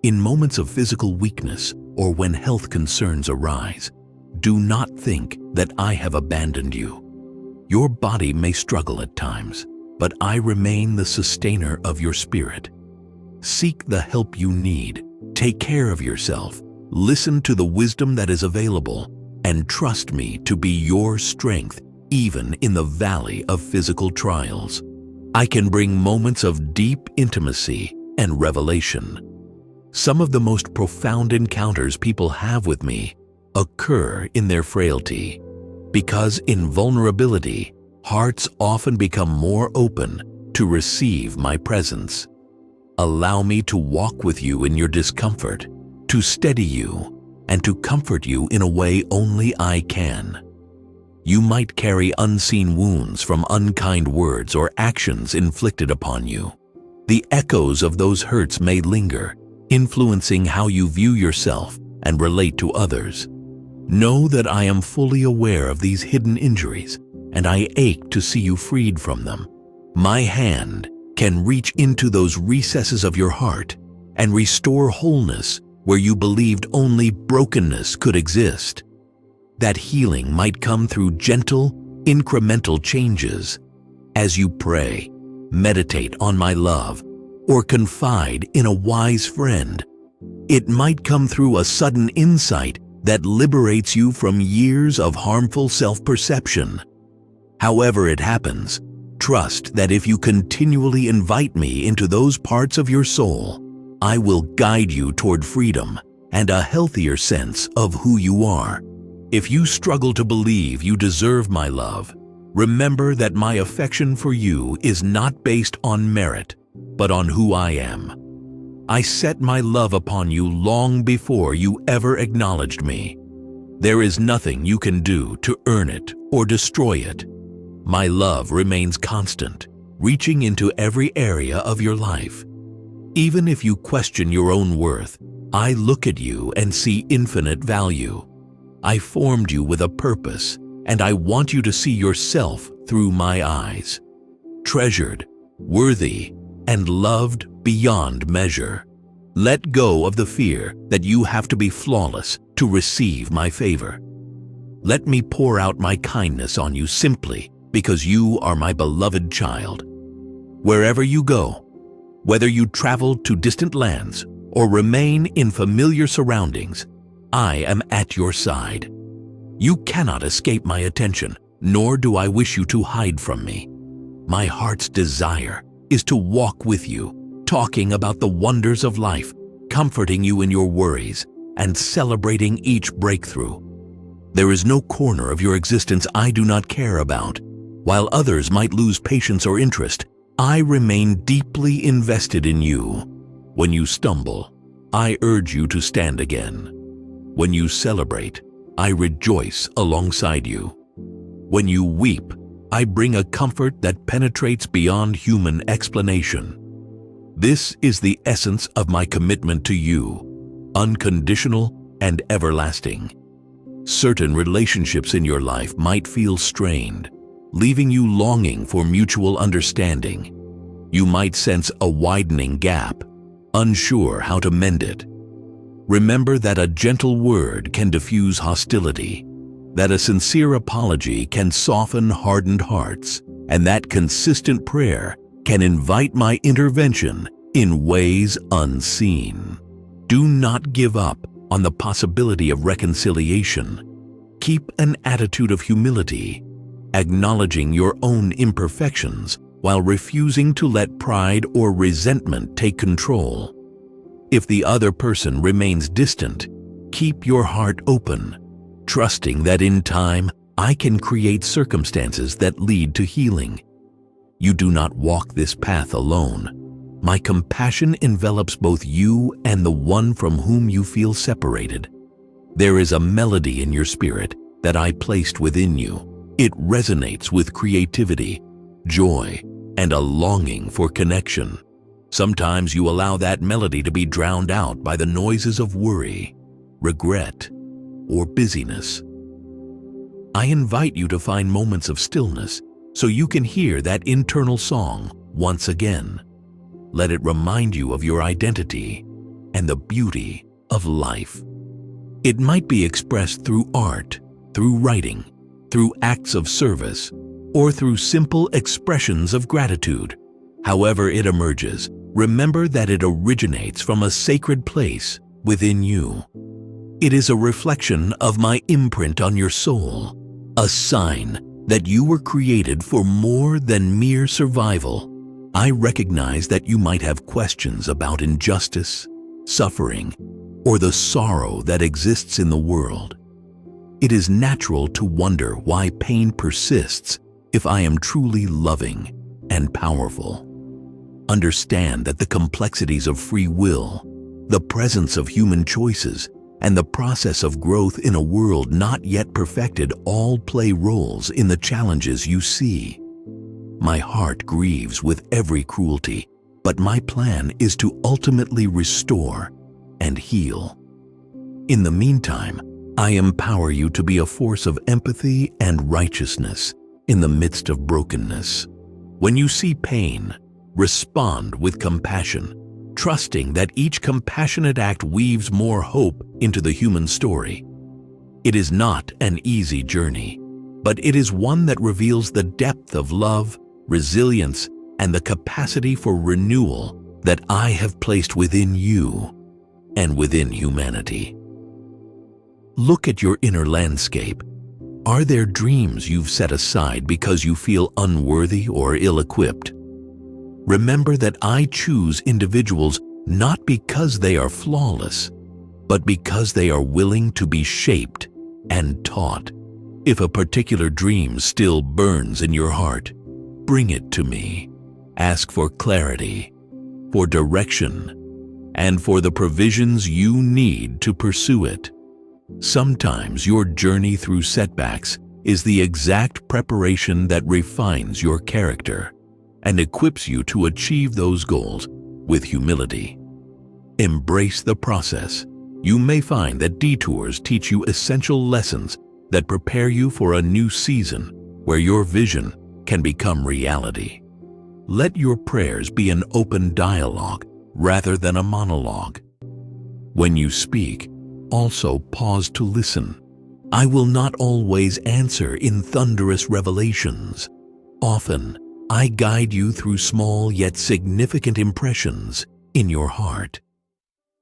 In moments of physical weakness or when health concerns arise, do not think that I have abandoned you. Your body may struggle at times, but I remain the sustainer of your spirit. Seek the help you need, take care of yourself, listen to the wisdom that is available, and trust me to be your strength even in the valley of physical trials. I can bring moments of deep intimacy and revelation. Some of the most profound encounters people have with me occur in their frailty, because in vulnerability, hearts often become more open to receive my presence. Allow me to walk with you in your discomfort, to steady you, and to comfort you in a way only I can. You might carry unseen wounds from unkind words or actions inflicted upon you. The echoes of those hurts may linger, influencing how you view yourself and relate to others. Know that I am fully aware of these hidden injuries, and I ache to see you freed from them. My hand can reach into those recesses of your heart and restore wholeness where you believed only brokenness could exist. That healing might come through gentle, incremental changes. As you pray, meditate on my love, or confide in a wise friend. It might come through a sudden insight that liberates you from years of harmful self-perception. However it happens, trust that if you continually invite me into those parts of your soul, I will guide you toward freedom and a healthier sense of who you are. If you struggle to believe you deserve my love, remember that my affection for you is not based on merit, but on who I am. I set my love upon you long before you ever acknowledged me. There is nothing you can do to earn it or destroy it. My love remains constant, reaching into every area of your life. Even if you question your own worth, I look at you and see infinite value. I formed you with a purpose, and I want you to see yourself through my eyes. Treasured, worthy, and loved beyond measure. Let go of the fear that you have to be flawless to receive my favor. Let me pour out my kindness on you simply because you are my beloved child. Wherever you go, Whether you travel to distant lands or remain in familiar surroundings, I am at your side. You cannot escape my attention, nor do I wish you to hide from me. My heart's desire is to walk with you, talking about the wonders of life, comforting you in your worries, and celebrating each breakthrough. There is no corner of your existence I do not care about. While others might lose patience or interest, I remain deeply invested in you. When you stumble, I urge you to stand again. When you celebrate, I rejoice alongside you. When you weep, I bring a comfort that penetrates beyond human explanation. This is the essence of my commitment to you, unconditional and everlasting. Certain relationships in your life might feel strained, leaving you longing for mutual understanding. You might sense a widening gap, unsure how to mend it. Remember that a gentle word can diffuse hostility, that a sincere apology can soften hardened hearts, and that consistent prayer can invite my intervention in ways unseen. Do not give up on the possibility of reconciliation. Keep an attitude of humility, acknowledging your own imperfections while refusing to let pride or resentment take control. If the other person remains distant, keep your heart open, trusting that in time I can create circumstances that lead to healing. You do not walk this path alone. My compassion envelops both you and the one from whom you feel separated. There is a melody in your spirit that I placed within you. It resonates with creativity, joy, and a longing for connection. Sometimes you allow that melody to be drowned out by the noises of worry, regret, or busyness. I invite you to find moments of stillness so you can hear that internal song once again. Let it remind you of your identity and the beauty of life. It might be expressed through art, through writing, through acts of service, or through simple expressions of gratitude. However it emerges, remember that it originates from a sacred place within you. It is a reflection of my imprint on your soul, a sign that you were created for more than mere survival. I recognize that you might have questions about injustice, suffering, or the sorrow that exists in the world. It is natural to wonder why pain persists if I am truly loving and powerful. Understand that the complexities of free will, the presence of human choices, and the process of growth in a world not yet perfected all play roles in the challenges you see. My heart grieves with every cruelty, but my plan is to ultimately restore and heal. In the meantime, I empower you to be a force of empathy and righteousness in the midst of brokenness. When you see pain, respond with compassion, trusting that each compassionate act weaves more hope into the human story. It is not an easy journey, but it is one that reveals the depth of love, resilience, and the capacity for renewal that I have placed within you and within humanity. Look at your inner landscape. Are there dreams you've set aside because you feel unworthy or ill-equipped? Remember that I choose individuals not because they are flawless, but because they are willing to be shaped and taught. If a particular dream still burns in your heart, bring it to me. Ask for clarity, for direction, and for the provisions you need to pursue it. Sometimes your journey through setbacks is the exact preparation that refines your character and equips you to achieve those goals with humility. Embrace the process. You may find that detours teach you essential lessons that prepare you for a new season where your vision can become reality. Let your prayers be an open dialogue rather than a monologue. When you speak, also pause to listen. I will not always answer in thunderous revelations. Often, I guide you through small yet significant impressions in your heart.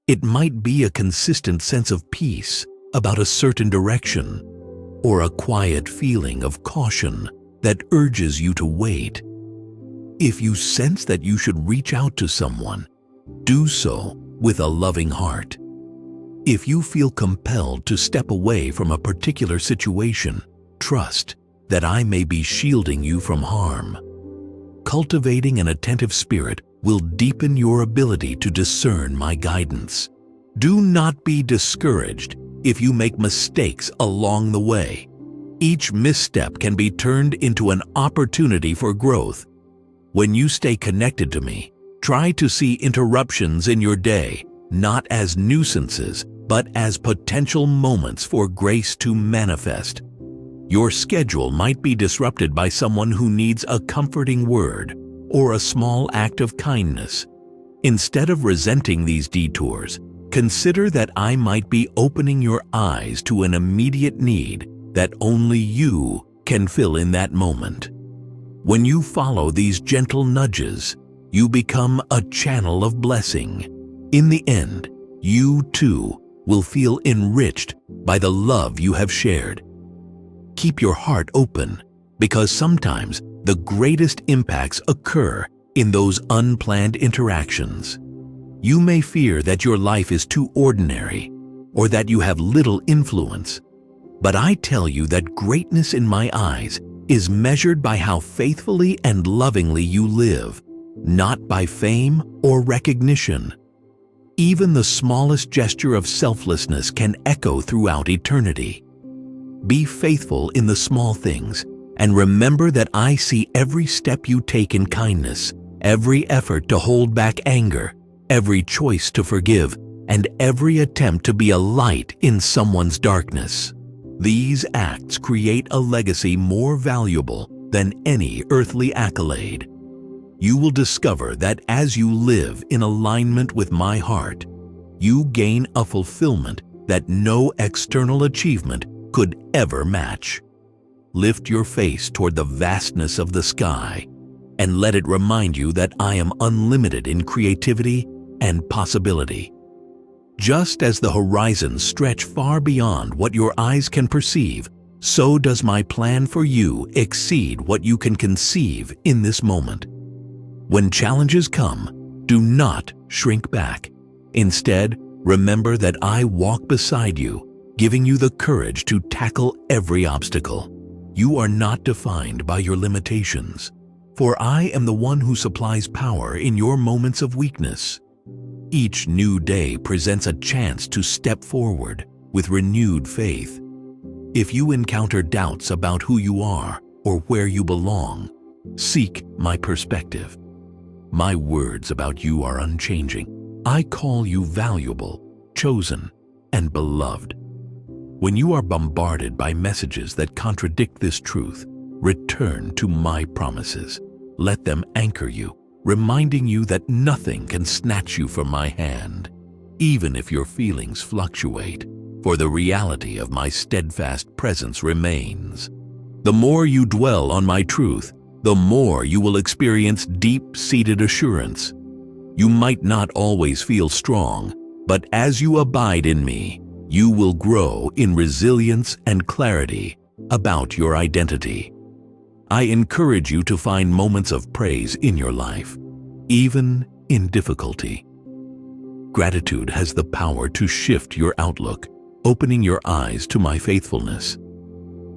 It might be a consistent sense of peace about a certain direction, or a quiet feeling of caution that urges you to wait. If you sense that you should reach out to someone, do so with a loving heart. If you feel compelled to step away from a particular situation, trust that I may be shielding you from harm. Cultivating an attentive spirit will deepen your ability to discern my guidance. Do not be discouraged if you make mistakes along the way. Each misstep can be turned into an opportunity for growth. When you stay connected to me, try to see interruptions in your day not as nuisances, but as potential moments for grace to manifest. Your schedule might be disrupted by someone who needs a comforting word or a small act of kindness. Instead of resenting these detours, consider that I might be opening your eyes to an immediate need that only you can fill in that moment. When you follow these gentle nudges, you become a channel of blessing. In the end, you too will feel enriched by the love you have shared. Keep your heart open, because sometimes the greatest impacts occur in those unplanned interactions. You may fear that your life is too ordinary or that you have little influence, but I tell you that greatness in my eyes is measured by how faithfully and lovingly you live, not by fame or recognition. Even the smallest gesture of selflessness can echo throughout eternity. Be faithful in the small things, and remember that I see every step you take in kindness, every effort to hold back anger, every choice to forgive, and every attempt to be a light in someone's darkness. These acts create a legacy more valuable than any earthly accolade. You will discover that as you live in alignment with my heart, you gain a fulfillment that no external achievement could ever match. Lift your face toward the vastness of the sky and let it remind you that I am unlimited in creativity and possibility. Just as the horizons stretch far beyond what your eyes can perceive, so does my plan for you exceed what you can conceive in this moment. When challenges come, do not shrink back. Instead, remember that I walk beside you, giving you the courage to tackle every obstacle. You are not defined by your limitations, for I am the one who supplies power in your moments of weakness. Each new day presents a chance to step forward with renewed faith. If you encounter doubts about who you are or where you belong, seek my perspective. My words about you are unchanging. I call you valuable, chosen, and beloved. When you are bombarded by messages that contradict this truth, return to my promises. Let them anchor you, reminding you that nothing can snatch you from my hand, even if your feelings fluctuate, for the reality of my steadfast presence remains. The more you dwell on my truth, the more you will experience deep-seated assurance. You might not always feel strong, but as you abide in me, you will grow in resilience and clarity about your identity. I encourage you to find moments of praise in your life, even in difficulty. Gratitude has the power to shift your outlook, opening your eyes to my faithfulness.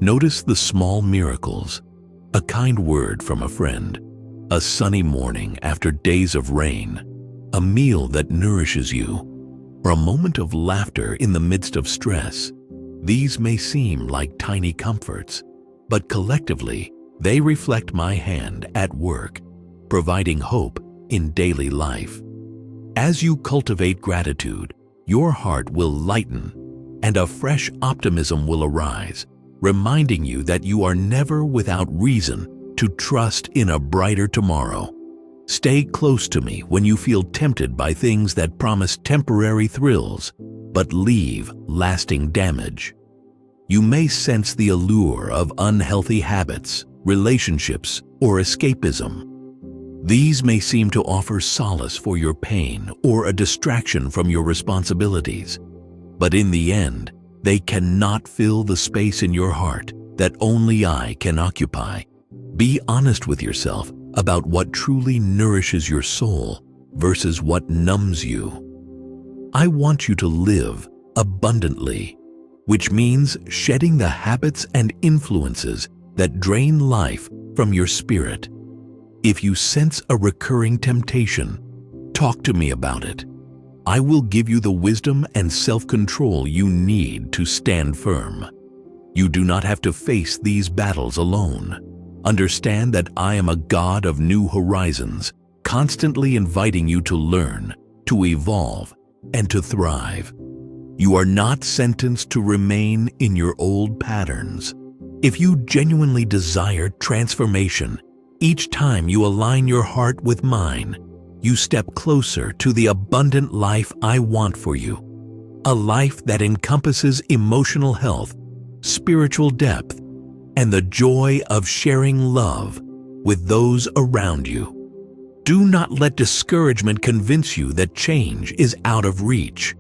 Notice the small miracles: a kind word from a friend, a sunny morning after days of rain, a meal that nourishes you, or a moment of laughter in the midst of stress. These may seem like tiny comforts, but collectively, they reflect my hand at work, providing hope in daily life. As you cultivate gratitude, your heart will lighten and a fresh optimism will arise, reminding you that you are never without reason to trust in a brighter tomorrow. Stay close to me when you feel tempted by things that promise temporary thrills but leave lasting damage. You may sense the allure of unhealthy habits, relationships, or escapism. These may seem to offer solace for your pain or a distraction from your responsibilities, but in the end, they cannot fill the space in your heart that only I can occupy. Be honest with yourself about what truly nourishes your soul versus what numbs you. I want you to live abundantly, which means shedding the habits and influences that drain life from your spirit. If you sense a recurring temptation, talk to me about it. I will give you the wisdom and self-control you need to stand firm. You do not have to face these battles alone. Understand that I am a God of new horizons, constantly inviting you to learn, to evolve, and to thrive. You are not sentenced to remain in your old patterns. If you genuinely desire transformation, each time you align your heart with mine, you step closer to the abundant life I want for you. A life that encompasses emotional health, spiritual depth, and the joy of sharing love with those around you. Do not let discouragement convince you that change is out of reach.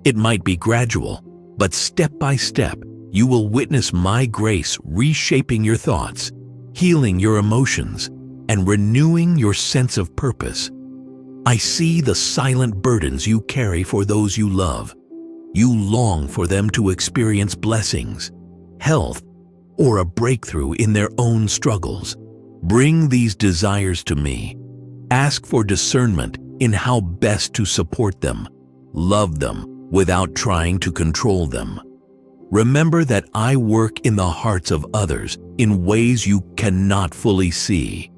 It might be gradual, but step by step, you will witness my grace reshaping your thoughts, healing your emotions, and renewing your sense of purpose. I see the silent burdens you carry for those you love. You long for them to experience blessings, health, or a breakthrough in their own struggles. Bring these desires to me. Ask for discernment in how best to support them. Love them without trying to control them. Remember that I work in the hearts of others in ways you cannot fully see.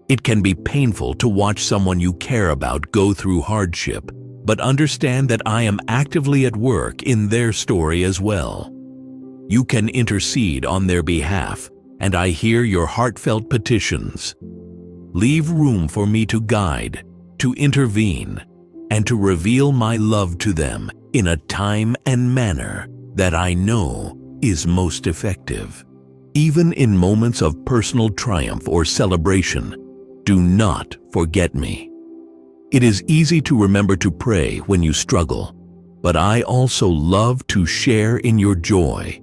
It can be painful to watch someone you care about go through hardship, but understand that I am actively at work in their story as well. You can intercede on their behalf, and I hear your heartfelt petitions. Leave room for me to guide, to intervene, and to reveal my love to them in a time and manner that I know is most effective. Even in moments of personal triumph or celebration, do not forget me. It is easy to remember to pray when you struggle, but I also love to share in your joy.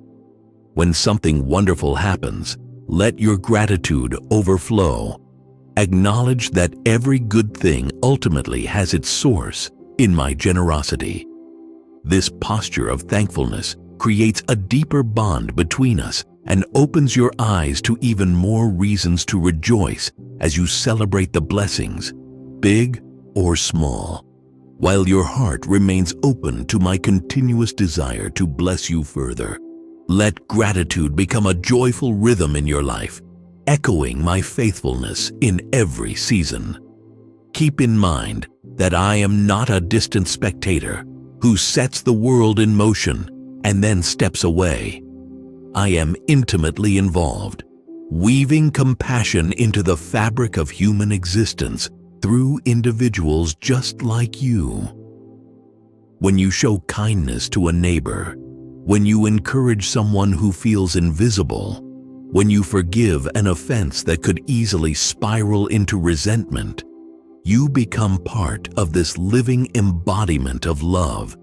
When something wonderful happens, let your gratitude overflow. Acknowledge that every good thing ultimately has its source in my generosity. This posture of thankfulness creates a deeper bond between us and opens your eyes to even more reasons to rejoice as you celebrate the blessings, big or small, while your heart remains open to my continuous desire to bless you further. Let gratitude become a joyful rhythm in your life, echoing my faithfulness in every season. Keep in mind that I am not a distant spectator who sets the world in motion and then steps away. I am intimately involved, weaving compassion into the fabric of human existence through individuals just like you. When you show kindness to a neighbor, when you encourage someone who feels invisible, when you forgive an offense that could easily spiral into resentment, you become part of this living embodiment of love.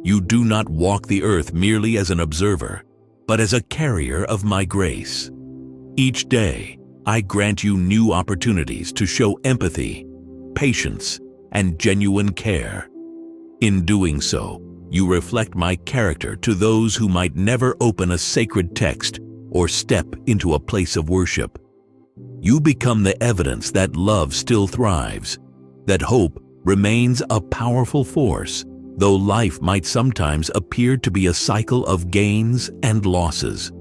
You do not walk the earth merely as an observer, but as a carrier of my grace. Each day, I grant you new opportunities to show empathy, patience, and genuine care. In doing so, you reflect my character to those who might never open a sacred text or step into a place of worship. You become the evidence that love still thrives, that hope remains a powerful force, though life might sometimes appear to be a cycle of gains and losses.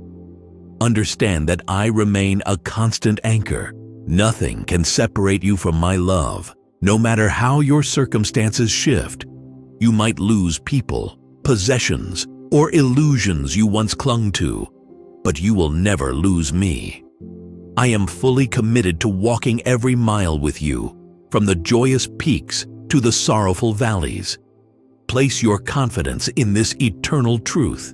Understand that I remain a constant anchor. Nothing can separate you from my love, no matter how your circumstances shift. You might lose people, possessions, or illusions you once clung to, but you will never lose me. I am fully committed to walking every mile with you, from the joyous peaks to the sorrowful valleys. Place your confidence in this eternal truth.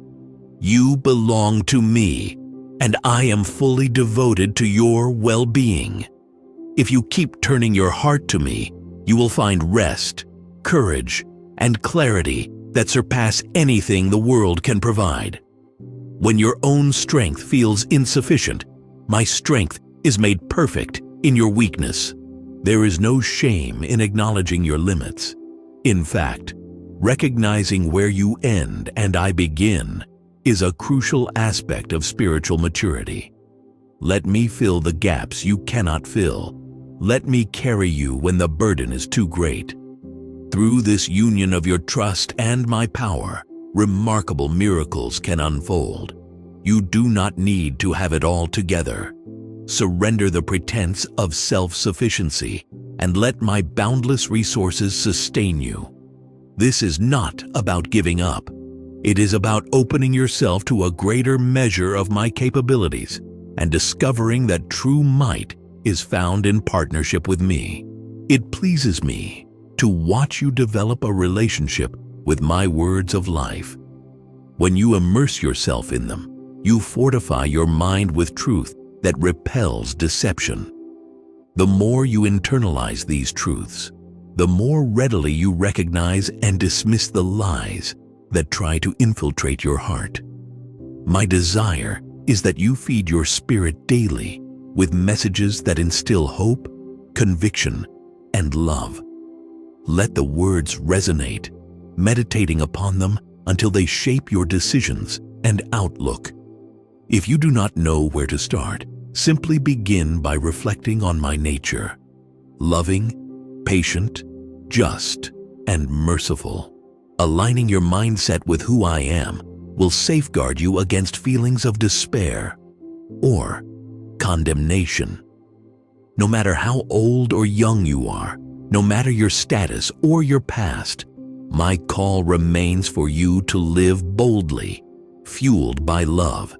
You belong to me, and I am fully devoted to your well-being. If you keep turning your heart to me, you will find rest, courage, and clarity that surpass anything the world can provide. When your own strength feels insufficient, my strength is made perfect in your weakness. There is no shame in acknowledging your limits. In fact, recognizing where you end and I begin is a crucial aspect of spiritual maturity. Let me fill the gaps you cannot fill. Let me carry you when the burden is too great. Through this union of your trust and my power, remarkable miracles can unfold. You do not need to have it all together. Surrender the pretense of self-sufficiency and let my boundless resources sustain you. This is not about giving up. It is about opening yourself to a greater measure of my capabilities and discovering that true might is found in partnership with me. It pleases me to watch you develop a relationship with my words of life. When you immerse yourself in them, you fortify your mind with truth that repels deception. The more you internalize these truths, the more readily you recognize and dismiss the lies that try to infiltrate your heart. My desire is that you feed your spirit daily with messages that instill hope, conviction, and love. Let the words resonate, meditating upon them until they shape your decisions and outlook. If you do not know where to start, simply begin by reflecting on my nature: loving, patient, just, and merciful. Aligning your mindset with who I am will safeguard you against feelings of despair or condemnation. No matter how old or young you are, no matter your status or your past, my call remains for you to live boldly, fueled by love.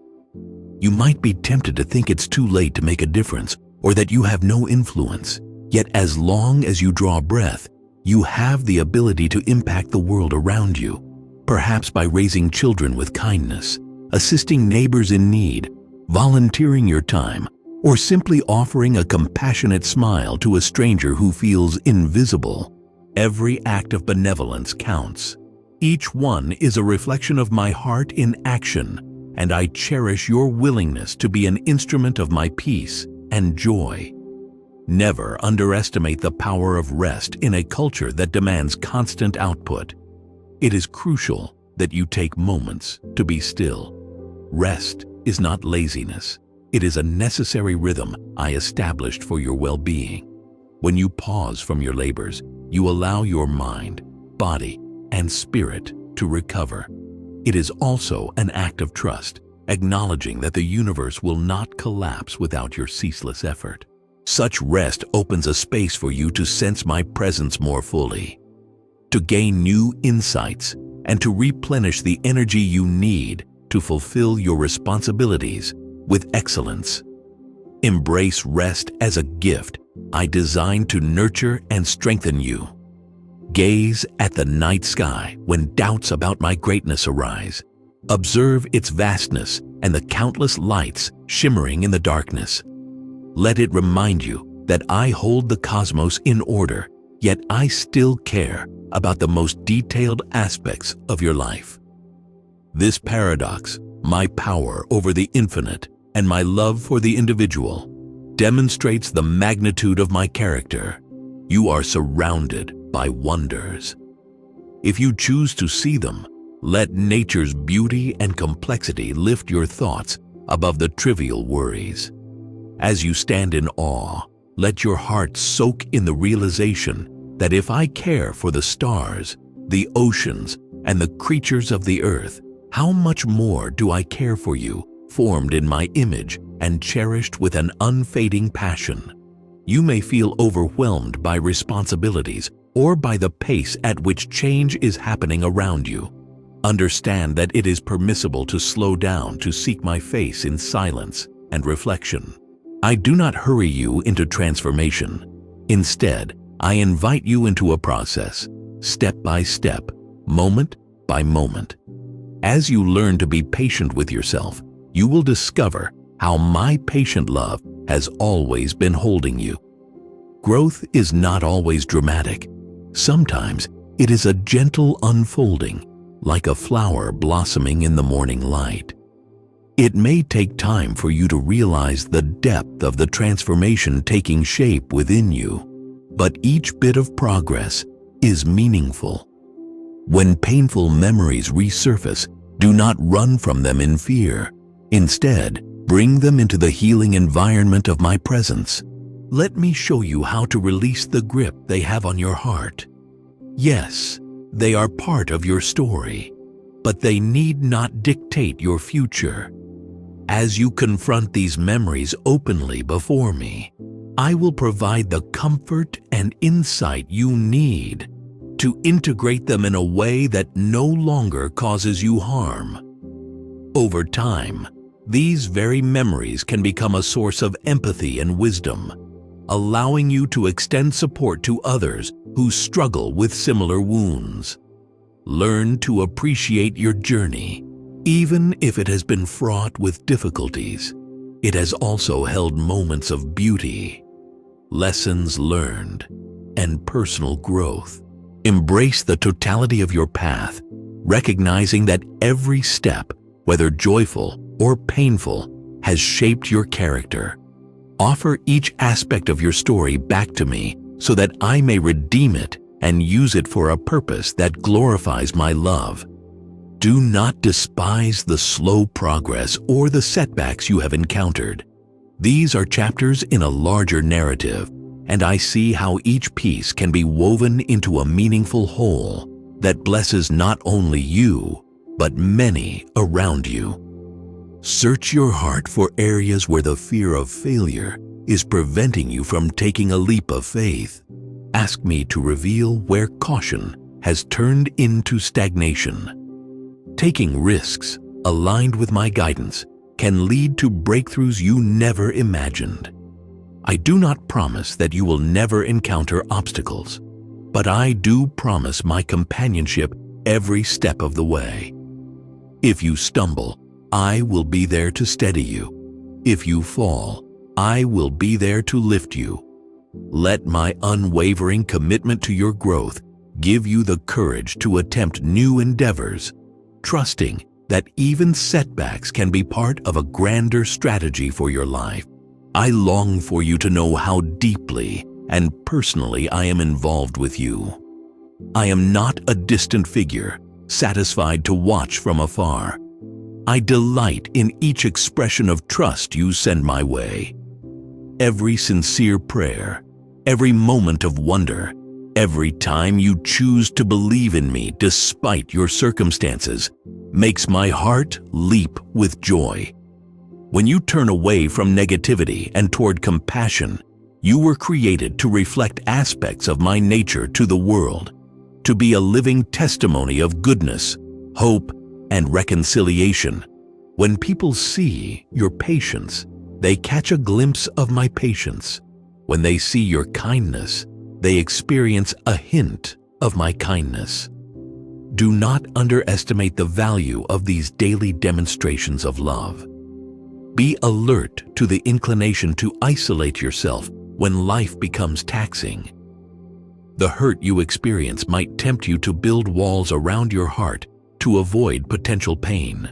You might be tempted to think it's too late to make a difference or that you have no influence. Yet as long as you draw breath, you have the ability to impact the world around you, perhaps by raising children with kindness, assisting neighbors in need, volunteering your time, or simply offering a compassionate smile to a stranger who feels invisible. Every act of benevolence counts. Each one is a reflection of my heart in action, and I cherish your willingness to be an instrument of my peace and joy. Never underestimate the power of rest in a culture that demands constant output. It is crucial that you take moments to be still. Rest is not laziness. It is a necessary rhythm I established for your well-being. When you pause from your labors, you allow your mind, body, and spirit to recover. It is also an act of trust, acknowledging that the universe will not collapse without your ceaseless effort. Such rest opens a space for you to sense my presence more fully, to gain new insights, and to replenish the energy you need to fulfill your responsibilities with excellence. Embrace rest as a gift I designed to nurture and strengthen you. Gaze at the night sky when doubts about my greatness arise. Observe its vastness and the countless lights shimmering in the darkness. Let it remind you that I hold the cosmos in order, yet I still care about the most detailed aspects of your life. This paradox, my power over the infinite and my love for the individual, demonstrates the magnitude of my character. You are surrounded by wonders. If you choose to see them, let nature's beauty and complexity lift your thoughts above the trivial worries. As you stand in awe, let your heart soak in the realization that if I care for the stars, the oceans, and the creatures of the earth, how much more do I care for you, formed in my image and cherished with an unfading passion? You may feel overwhelmed by responsibilities or by the pace at which change is happening around you. Understand that it is permissible to slow down to seek my face in silence and reflection. I do not hurry you into transformation. Instead, I invite you into a process, step by step, moment by moment. As you learn to be patient with yourself, you will discover how my patient love has always been holding you. Growth is not always dramatic. Sometimes it is a gentle unfolding, like a flower blossoming in the morning light. It may take time for you to realize the depth of the transformation taking shape within you, but each bit of progress is meaningful. When painful memories resurface, do not run from them in fear. Instead, bring them into the healing environment of my presence. Let me show you how to release the grip they have on your heart. Yes, they are part of your story, but they need not dictate your future. As you confront these memories openly before me, I will provide the comfort and insight you need to integrate them in a way that no longer causes you harm. Over time, these very memories can become a source of empathy and wisdom, allowing you to extend support to others who struggle with similar wounds. Learn to appreciate your journey, even if it has been fraught with difficulties. It has also held moments of beauty, lessons learned, and personal growth. Embrace the totality of your path, recognizing that every step, whether joyful or painful, has shaped your character. Offer each aspect of your story back to me so that I may redeem it and use it for a purpose that glorifies my love. Do not despise the slow progress or the setbacks you have encountered. These are chapters in a larger narrative, and I see how each piece can be woven into a meaningful whole that blesses not only you, but many around you. Search your heart for areas where the fear of failure is preventing you from taking a leap of faith. Ask me to reveal where caution has turned into stagnation. Taking risks aligned with my guidance can lead to breakthroughs you never imagined. I do not promise that you will never encounter obstacles, but I do promise my companionship every step of the way. If you stumble, I will be there to steady you. If you fall, I will be there to lift you. Let my unwavering commitment to your growth give you the courage to attempt new endeavors, trusting that even setbacks can be part of a grander strategy for your life. I long for you to know how deeply and personally I am involved with you. I am not a distant figure, satisfied to watch from afar. I delight in each expression of trust you send my way. Every sincere prayer, every moment of wonder, every time you choose to believe in me despite your circumstances, makes my heart leap with joy. When you turn away from negativity and toward compassion, you were created to reflect aspects of my nature to the world, to be a living testimony of goodness, hope, and reconciliation. When people see your patience, they catch a glimpse of my patience. When they see your kindness, they experience a hint of my kindness. Do not underestimate the value of these daily demonstrations of love. Be alert to the inclination to isolate yourself when life becomes taxing. The hurt you experience might tempt you to build walls around your heart to avoid potential pain.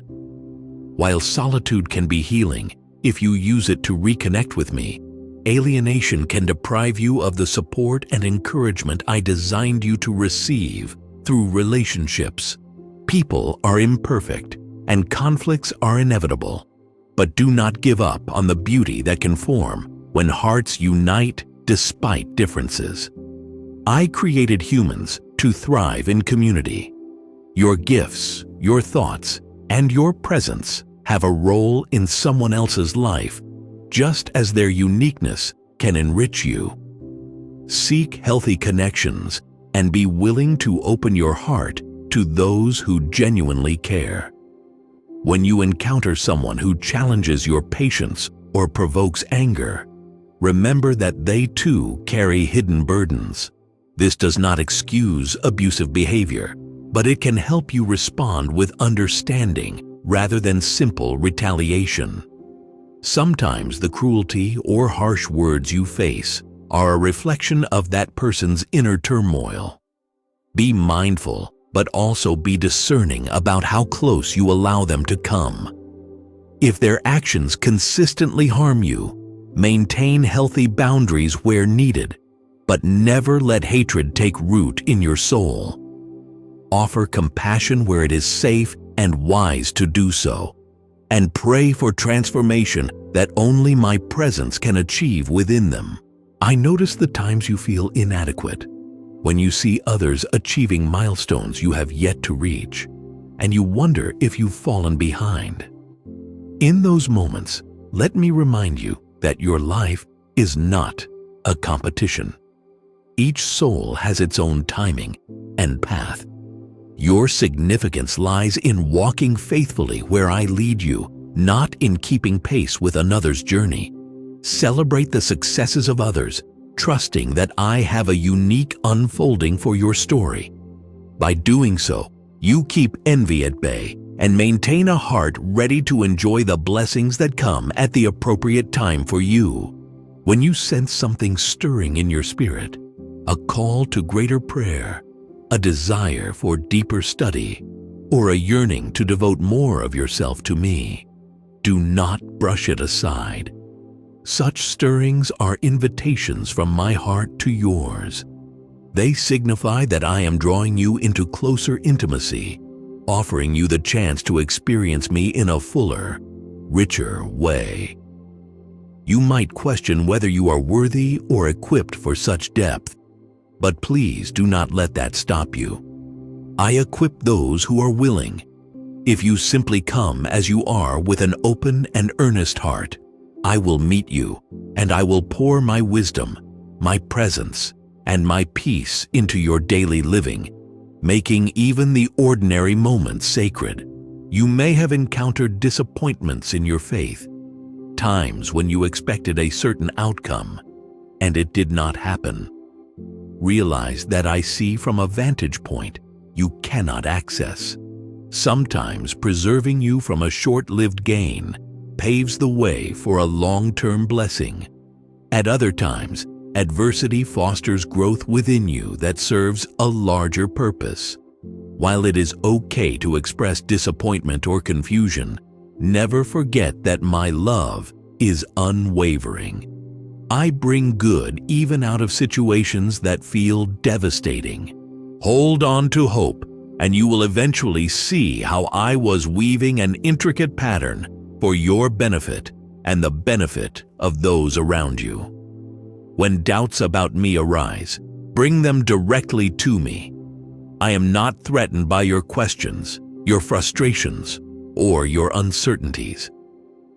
While solitude can be healing if you use it to reconnect with me, alienation can deprive you of the support and encouragement I designed you to receive through relationships. People are imperfect and conflicts are inevitable, but do not give up on the beauty that can form when hearts unite despite differences. I created humans to thrive in community. Your gifts, your thoughts, and your presence have a role in someone else's life, just as their uniqueness can enrich you. Seek healthy connections and be willing to open your heart to those who genuinely care. When you encounter someone who challenges your patience or provokes anger, remember that they too carry hidden burdens. This does not excuse abusive behavior, but it can help you respond with understanding rather than simple retaliation. Sometimes the cruelty or harsh words you face are a reflection of that person's inner turmoil. Be mindful, but also be discerning about how close you allow them to come. If their actions consistently harm you, maintain healthy boundaries where needed, but never let hatred take root in your soul. Offer compassion where it is safe and wise to do so, and pray for transformation that only my presence can achieve within them. I notice the times you feel inadequate, when you see others achieving milestones you have yet to reach, and you wonder if you've fallen behind. In those moments, let me remind you that your life is not a competition. Each soul has its own timing and path. Your significance lies in walking faithfully where I lead you, not in keeping pace with another's journey. Celebrate the successes of others, trusting that I have a unique unfolding for your story. By doing so, you keep envy at bay and maintain a heart ready to enjoy the blessings that come at the appropriate time for you. When you sense something stirring in your spirit, a call to greater prayer, a desire for deeper study, or a yearning to devote more of yourself to me, do not brush it aside. Such stirrings are invitations from my heart to yours. They signify that I am drawing you into closer intimacy, offering you the chance to experience me in a fuller, richer way. You might question whether you are worthy or equipped for such depth, but please do not let that stop you. I equip those who are willing. If you simply come as you are with an open and earnest heart, I will meet you, and I will pour my wisdom, my presence, and my peace into your daily living, making even the ordinary moments sacred. You may have encountered disappointments in your faith, times when you expected a certain outcome, and it did not happen. Realize that I see from a vantage point you cannot access. Sometimes preserving you from a short-lived gain paves the way for a long-term blessing. At other times, adversity fosters growth within you that serves a larger purpose. While it is okay to express disappointment or confusion, never forget that my love is unwavering. I bring good even out of situations that feel devastating. Hold on to hope, and you will eventually see how I was weaving an intricate pattern for your benefit and the benefit of those around you. When doubts about me arise, bring them directly to me. I am not threatened by your questions, your frustrations, or your uncertainties.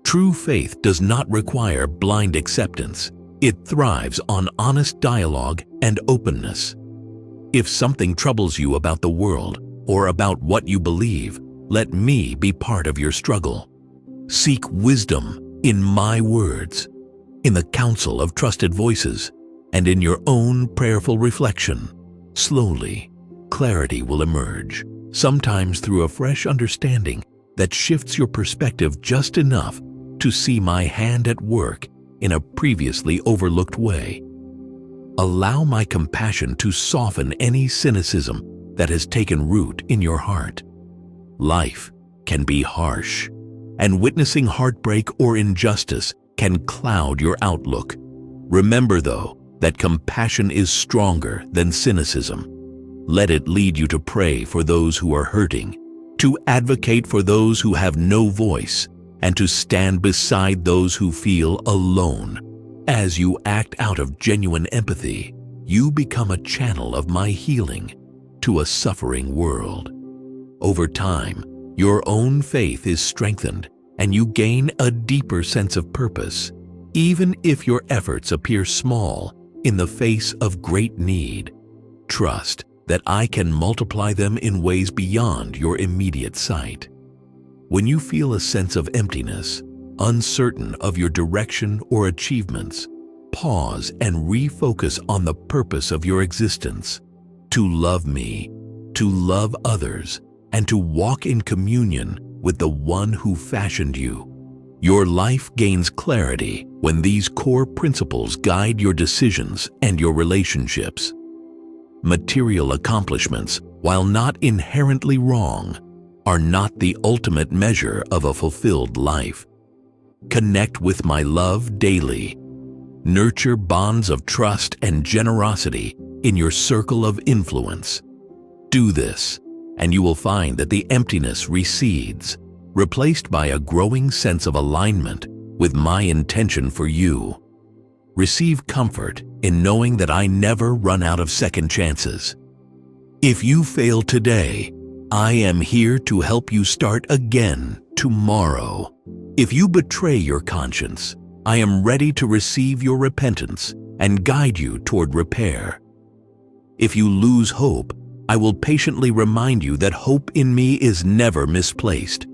True faith does not require blind acceptance. It thrives on honest dialogue and openness. If something troubles you about the world or about what you believe, let me be part of your struggle. Seek wisdom in my words, in the counsel of trusted voices, and in your own prayerful reflection. Slowly, clarity will emerge, sometimes through a fresh understanding that shifts your perspective just enough to see my hand at work in a previously overlooked way. Allow my compassion to soften any cynicism that has taken root in your heart. Life can be harsh, and witnessing heartbreak or injustice can cloud your outlook. Remember, though, that compassion is stronger than cynicism. Let it lead you to pray for those who are hurting, to advocate for those who have no voice, and to stand beside those who feel alone. As you act out of genuine empathy, you become a channel of my healing to a suffering world. Over time, your own faith is strengthened and you gain a deeper sense of purpose, even if your efforts appear small in the face of great need. Trust that I can multiply them in ways beyond your immediate sight. When you feel a sense of emptiness, uncertain of your direction or achievements, pause and refocus on the purpose of your existence: to love me, to love others, and to walk in communion with the one who fashioned you. Your life gains clarity when these core principles guide your decisions and your relationships. Material accomplishments, while not inherently wrong, are not the ultimate measure of a fulfilled life. Connect with my love daily. Nurture bonds of trust and generosity in your circle of influence. Do this, and you will find that the emptiness recedes, replaced by a growing sense of alignment with my intention for you. Receive comfort in knowing that I never run out of second chances. If you fail today, I am here to help you start again tomorrow. If you betray your conscience, I am ready to receive your repentance and guide you toward repair. If you lose hope, I will patiently remind you that hope in me is never misplaced.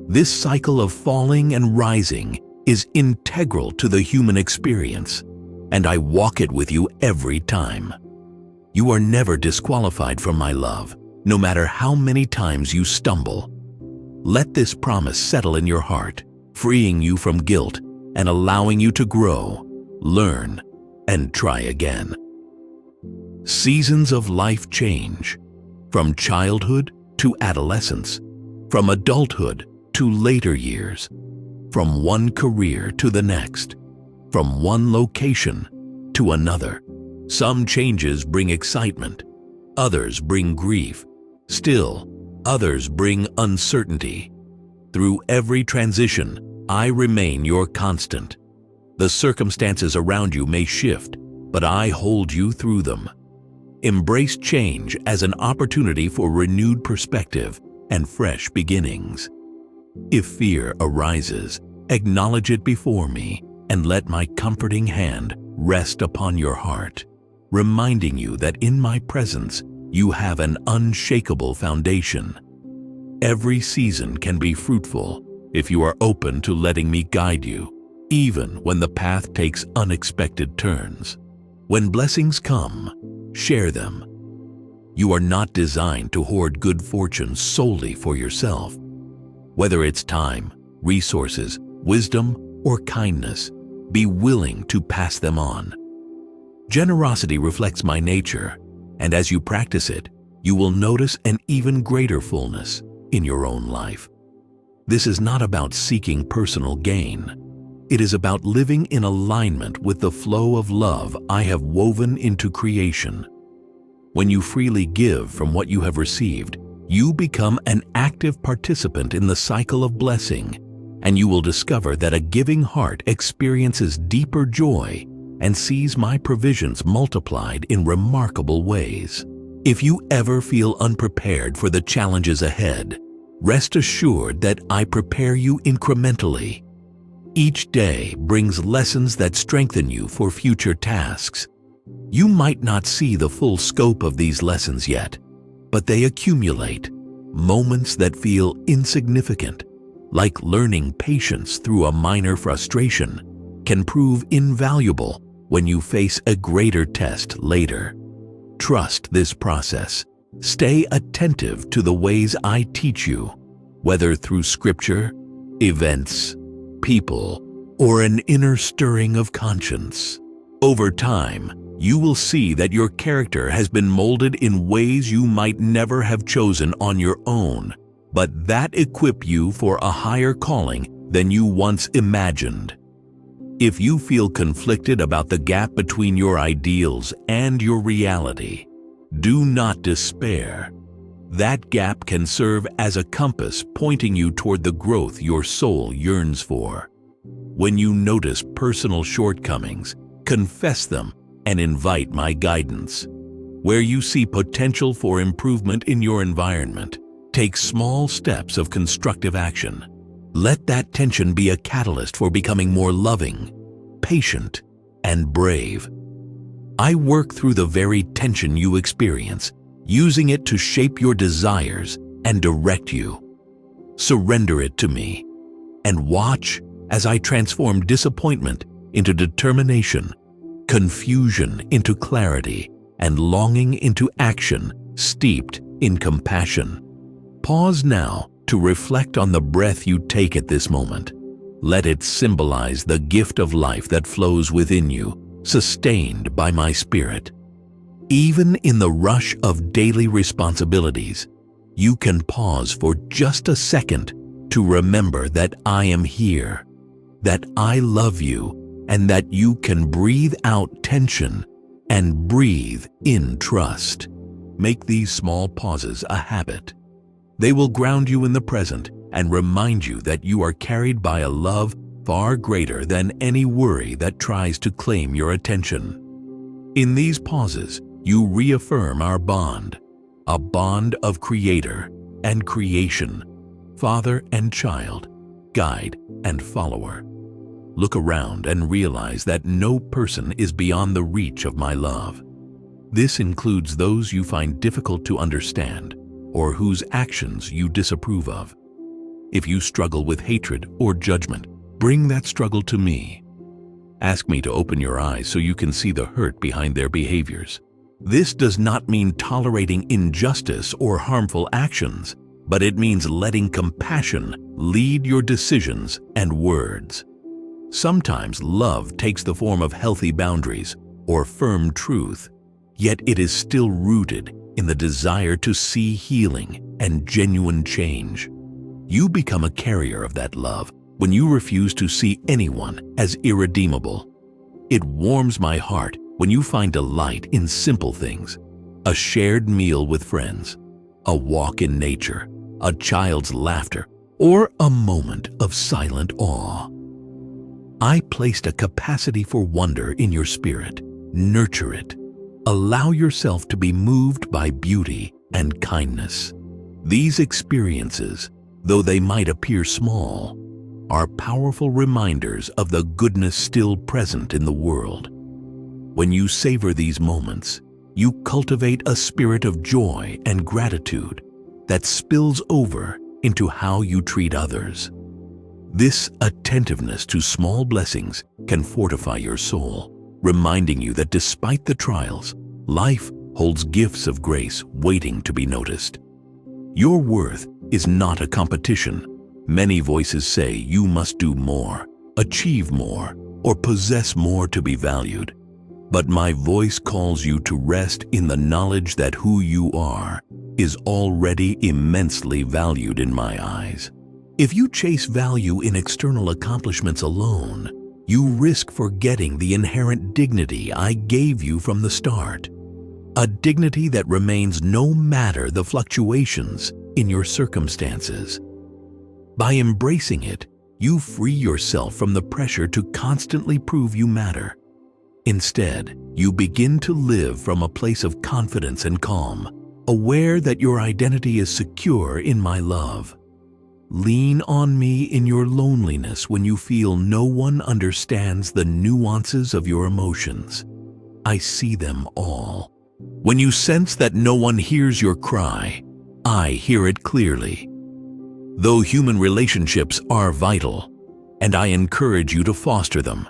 This cycle of falling and rising is integral to the human experience, and I walk it with you every time. You are never disqualified from my love, no matter how many times you stumble. Let this promise settle in your heart, freeing you from guilt and allowing you to grow, learn, and try again. Seasons of life change, from childhood to adolescence, from adulthood to later years, from one career to the next, from one location to another. Some changes bring excitement, others bring grief, still others bring uncertainty. Through every transition, I remain your constant. The circumstances around you may shift, but I hold you through them. Embrace change as an opportunity for renewed perspective and fresh beginnings. If fear arises, acknowledge it before me and let my comforting hand rest upon your heart, reminding you that in my presence you have an unshakable foundation. Every season can be fruitful if you are open to letting me guide you, even when the path takes unexpected turns. When blessings come, share them. You are not designed to hoard good fortune solely for yourself. Whether it's time, resources, wisdom, or kindness, be willing to pass them on. Generosity reflects my nature, and as you practice it, you will notice an even greater fullness in your own life. This is not about seeking personal gain. It is about living in alignment with the flow of love I have woven into creation. When you freely give from what you have received, you become an active participant in the cycle of blessing, and you will discover that a giving heart experiences deeper joy and sees my provisions multiplied in remarkable ways. If you ever feel unprepared for the challenges ahead, rest assured that I prepare you incrementally. Each day brings lessons that strengthen you for future tasks. You might not see the full scope of these lessons yet, but they accumulate. Moments that feel insignificant, like learning patience through a minor frustration, can prove invaluable when you face a greater test later. Trust this process. Stay attentive to the ways I teach you, whether through scripture, events, people, or an inner stirring of conscience. Over time, you will see that your character has been molded in ways you might never have chosen on your own, but that equip you for a higher calling than you once imagined. If you feel conflicted about the gap between your ideals and your reality, do not despair. That gap can serve as a compass pointing you toward the growth your soul yearns for. When you notice personal shortcomings, confess them and invite my guidance. Where you see potential for improvement in your environment, take small steps of constructive action. Let that tension be a catalyst for becoming more loving, patient, and brave. I work through the very tension you experience, using it to shape your desires and direct you. Surrender it to me, and watch as I transform disappointment into determination, confusion into clarity, and longing into action steeped in compassion. Pause now to reflect on the breath you take at this moment. Let it symbolize the gift of life that flows within you, sustained by my spirit. Even in the rush of daily responsibilities, you can pause for just a second to remember that I am here, that I love you, and that you can breathe out tension and breathe in trust. Make these small pauses a habit. They will ground you in the present and remind you that you are carried by a love far greater than any worry that tries to claim your attention. In these pauses, you reaffirm our bond, a bond of creator and creation, father and child, guide and follower. Look around and realize that no person is beyond the reach of my love. This includes those you find difficult to understand or whose actions you disapprove of. If you struggle with hatred or judgment, bring that struggle to me. Ask me to open your eyes so you can see the hurt behind their behaviors. This does not mean tolerating injustice or harmful actions, but it means letting compassion lead your decisions and words. Sometimes love takes the form of healthy boundaries or firm truth, yet it is still rooted in the desire to see healing and genuine change. You become a carrier of that love when you refuse to see anyone as irredeemable. It warms my heart when you find delight in simple things, a shared meal with friends, a walk in nature, a child's laughter, or a moment of silent awe. I placed a capacity for wonder in your spirit. Nurture it. Allow yourself to be moved by beauty and kindness. These experiences, though they might appear small, are powerful reminders of the goodness still present in the world. When you savor these moments, you cultivate a spirit of joy and gratitude that spills over into how you treat others. This attentiveness to small blessings can fortify your soul, reminding you that despite the trials, life holds gifts of grace waiting to be noticed. Your worth is not a competition. Many voices say you must do more, achieve more, or possess more to be valued. But my voice calls you to rest in the knowledge that who you are is already immensely valued in my eyes. If you chase value in external accomplishments alone, you risk forgetting the inherent dignity I gave you from the start. A dignity that remains no matter the fluctuations in your circumstances. By embracing it, you free yourself from the pressure to constantly prove you matter. Instead, you begin to live from a place of confidence and calm, aware that your identity is secure in my love. Lean on me in your loneliness when you feel no one understands the nuances of your emotions. I see them all. When you sense that no one hears your cry, I hear it clearly. Though human relationships are vital, and I encourage you to foster them,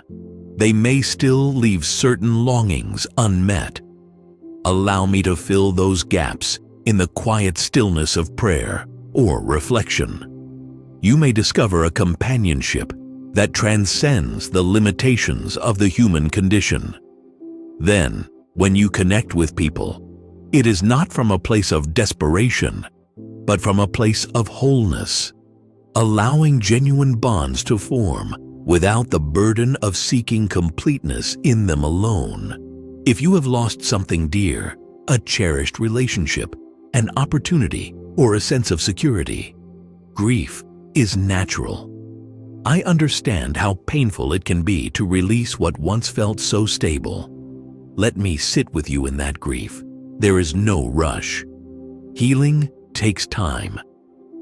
they may still leave certain longings unmet. Allow me to fill those gaps in the quiet stillness of prayer or reflection. You may discover a companionship that transcends the limitations of the human condition. Then, when you connect with people, it is not from a place of desperation, but from a place of wholeness, allowing genuine bonds to form without the burden of seeking completeness in them alone. If you have lost something dear, a cherished relationship, an opportunity, or a sense of security, grief is natural. I understand how painful it can be to release what once felt so stable. Let me sit with you in that grief. There is no rush. Healing takes time.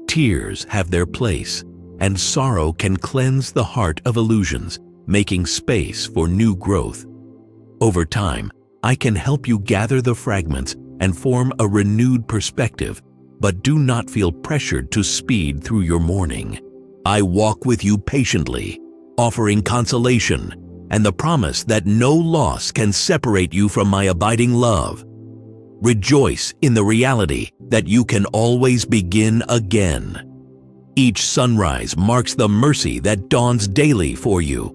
Tears have their place, and sorrow can cleanse the heart of illusions, making space for new growth. Over time, I can help you gather the fragments and form a renewed perspective, but do not feel pressured to speed through your mourning. I walk with you patiently, offering consolation and the promise that no loss can separate you from my abiding love. Rejoice in the reality that you can always begin again. Each sunrise marks the mercy that dawns daily for you.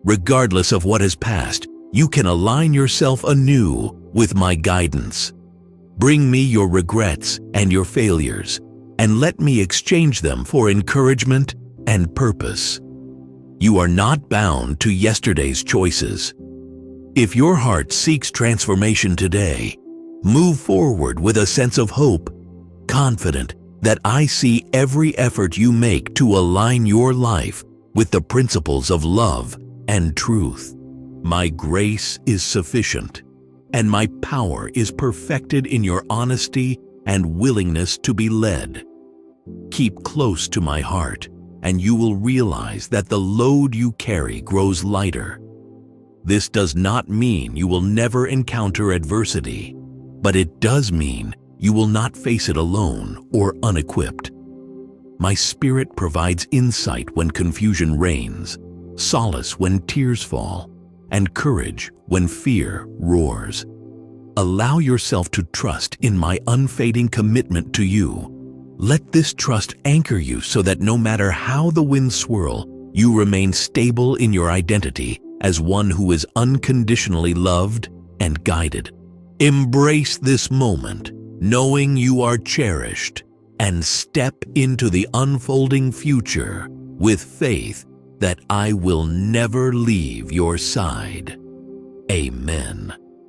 Regardless of what has passed, you can align yourself anew with my guidance. Bring me your regrets and your failures, and let me exchange them for encouragement and purpose. You are not bound to yesterday's choices. If your heart seeks transformation today, move forward with a sense of hope, confident that I see every effort you make to align your life with the principles of love and truth. My grace is sufficient, and my power is perfected in your honesty and willingness to be led. Keep close to my heart, and you will realize that the load you carry grows lighter. This does not mean you will never encounter adversity, but it does mean you will not face it alone or unequipped. My Spirit provides insight when confusion reigns, solace when tears fall, and courage when fear roars. Allow yourself to trust in my unfading commitment to you. Let this trust anchor you so that no matter how the winds swirl, you remain stable in your identity as one who is unconditionally loved and guided. Embrace this moment, knowing you are cherished, and step into the unfolding future with faith that I will never leave your side. Amen.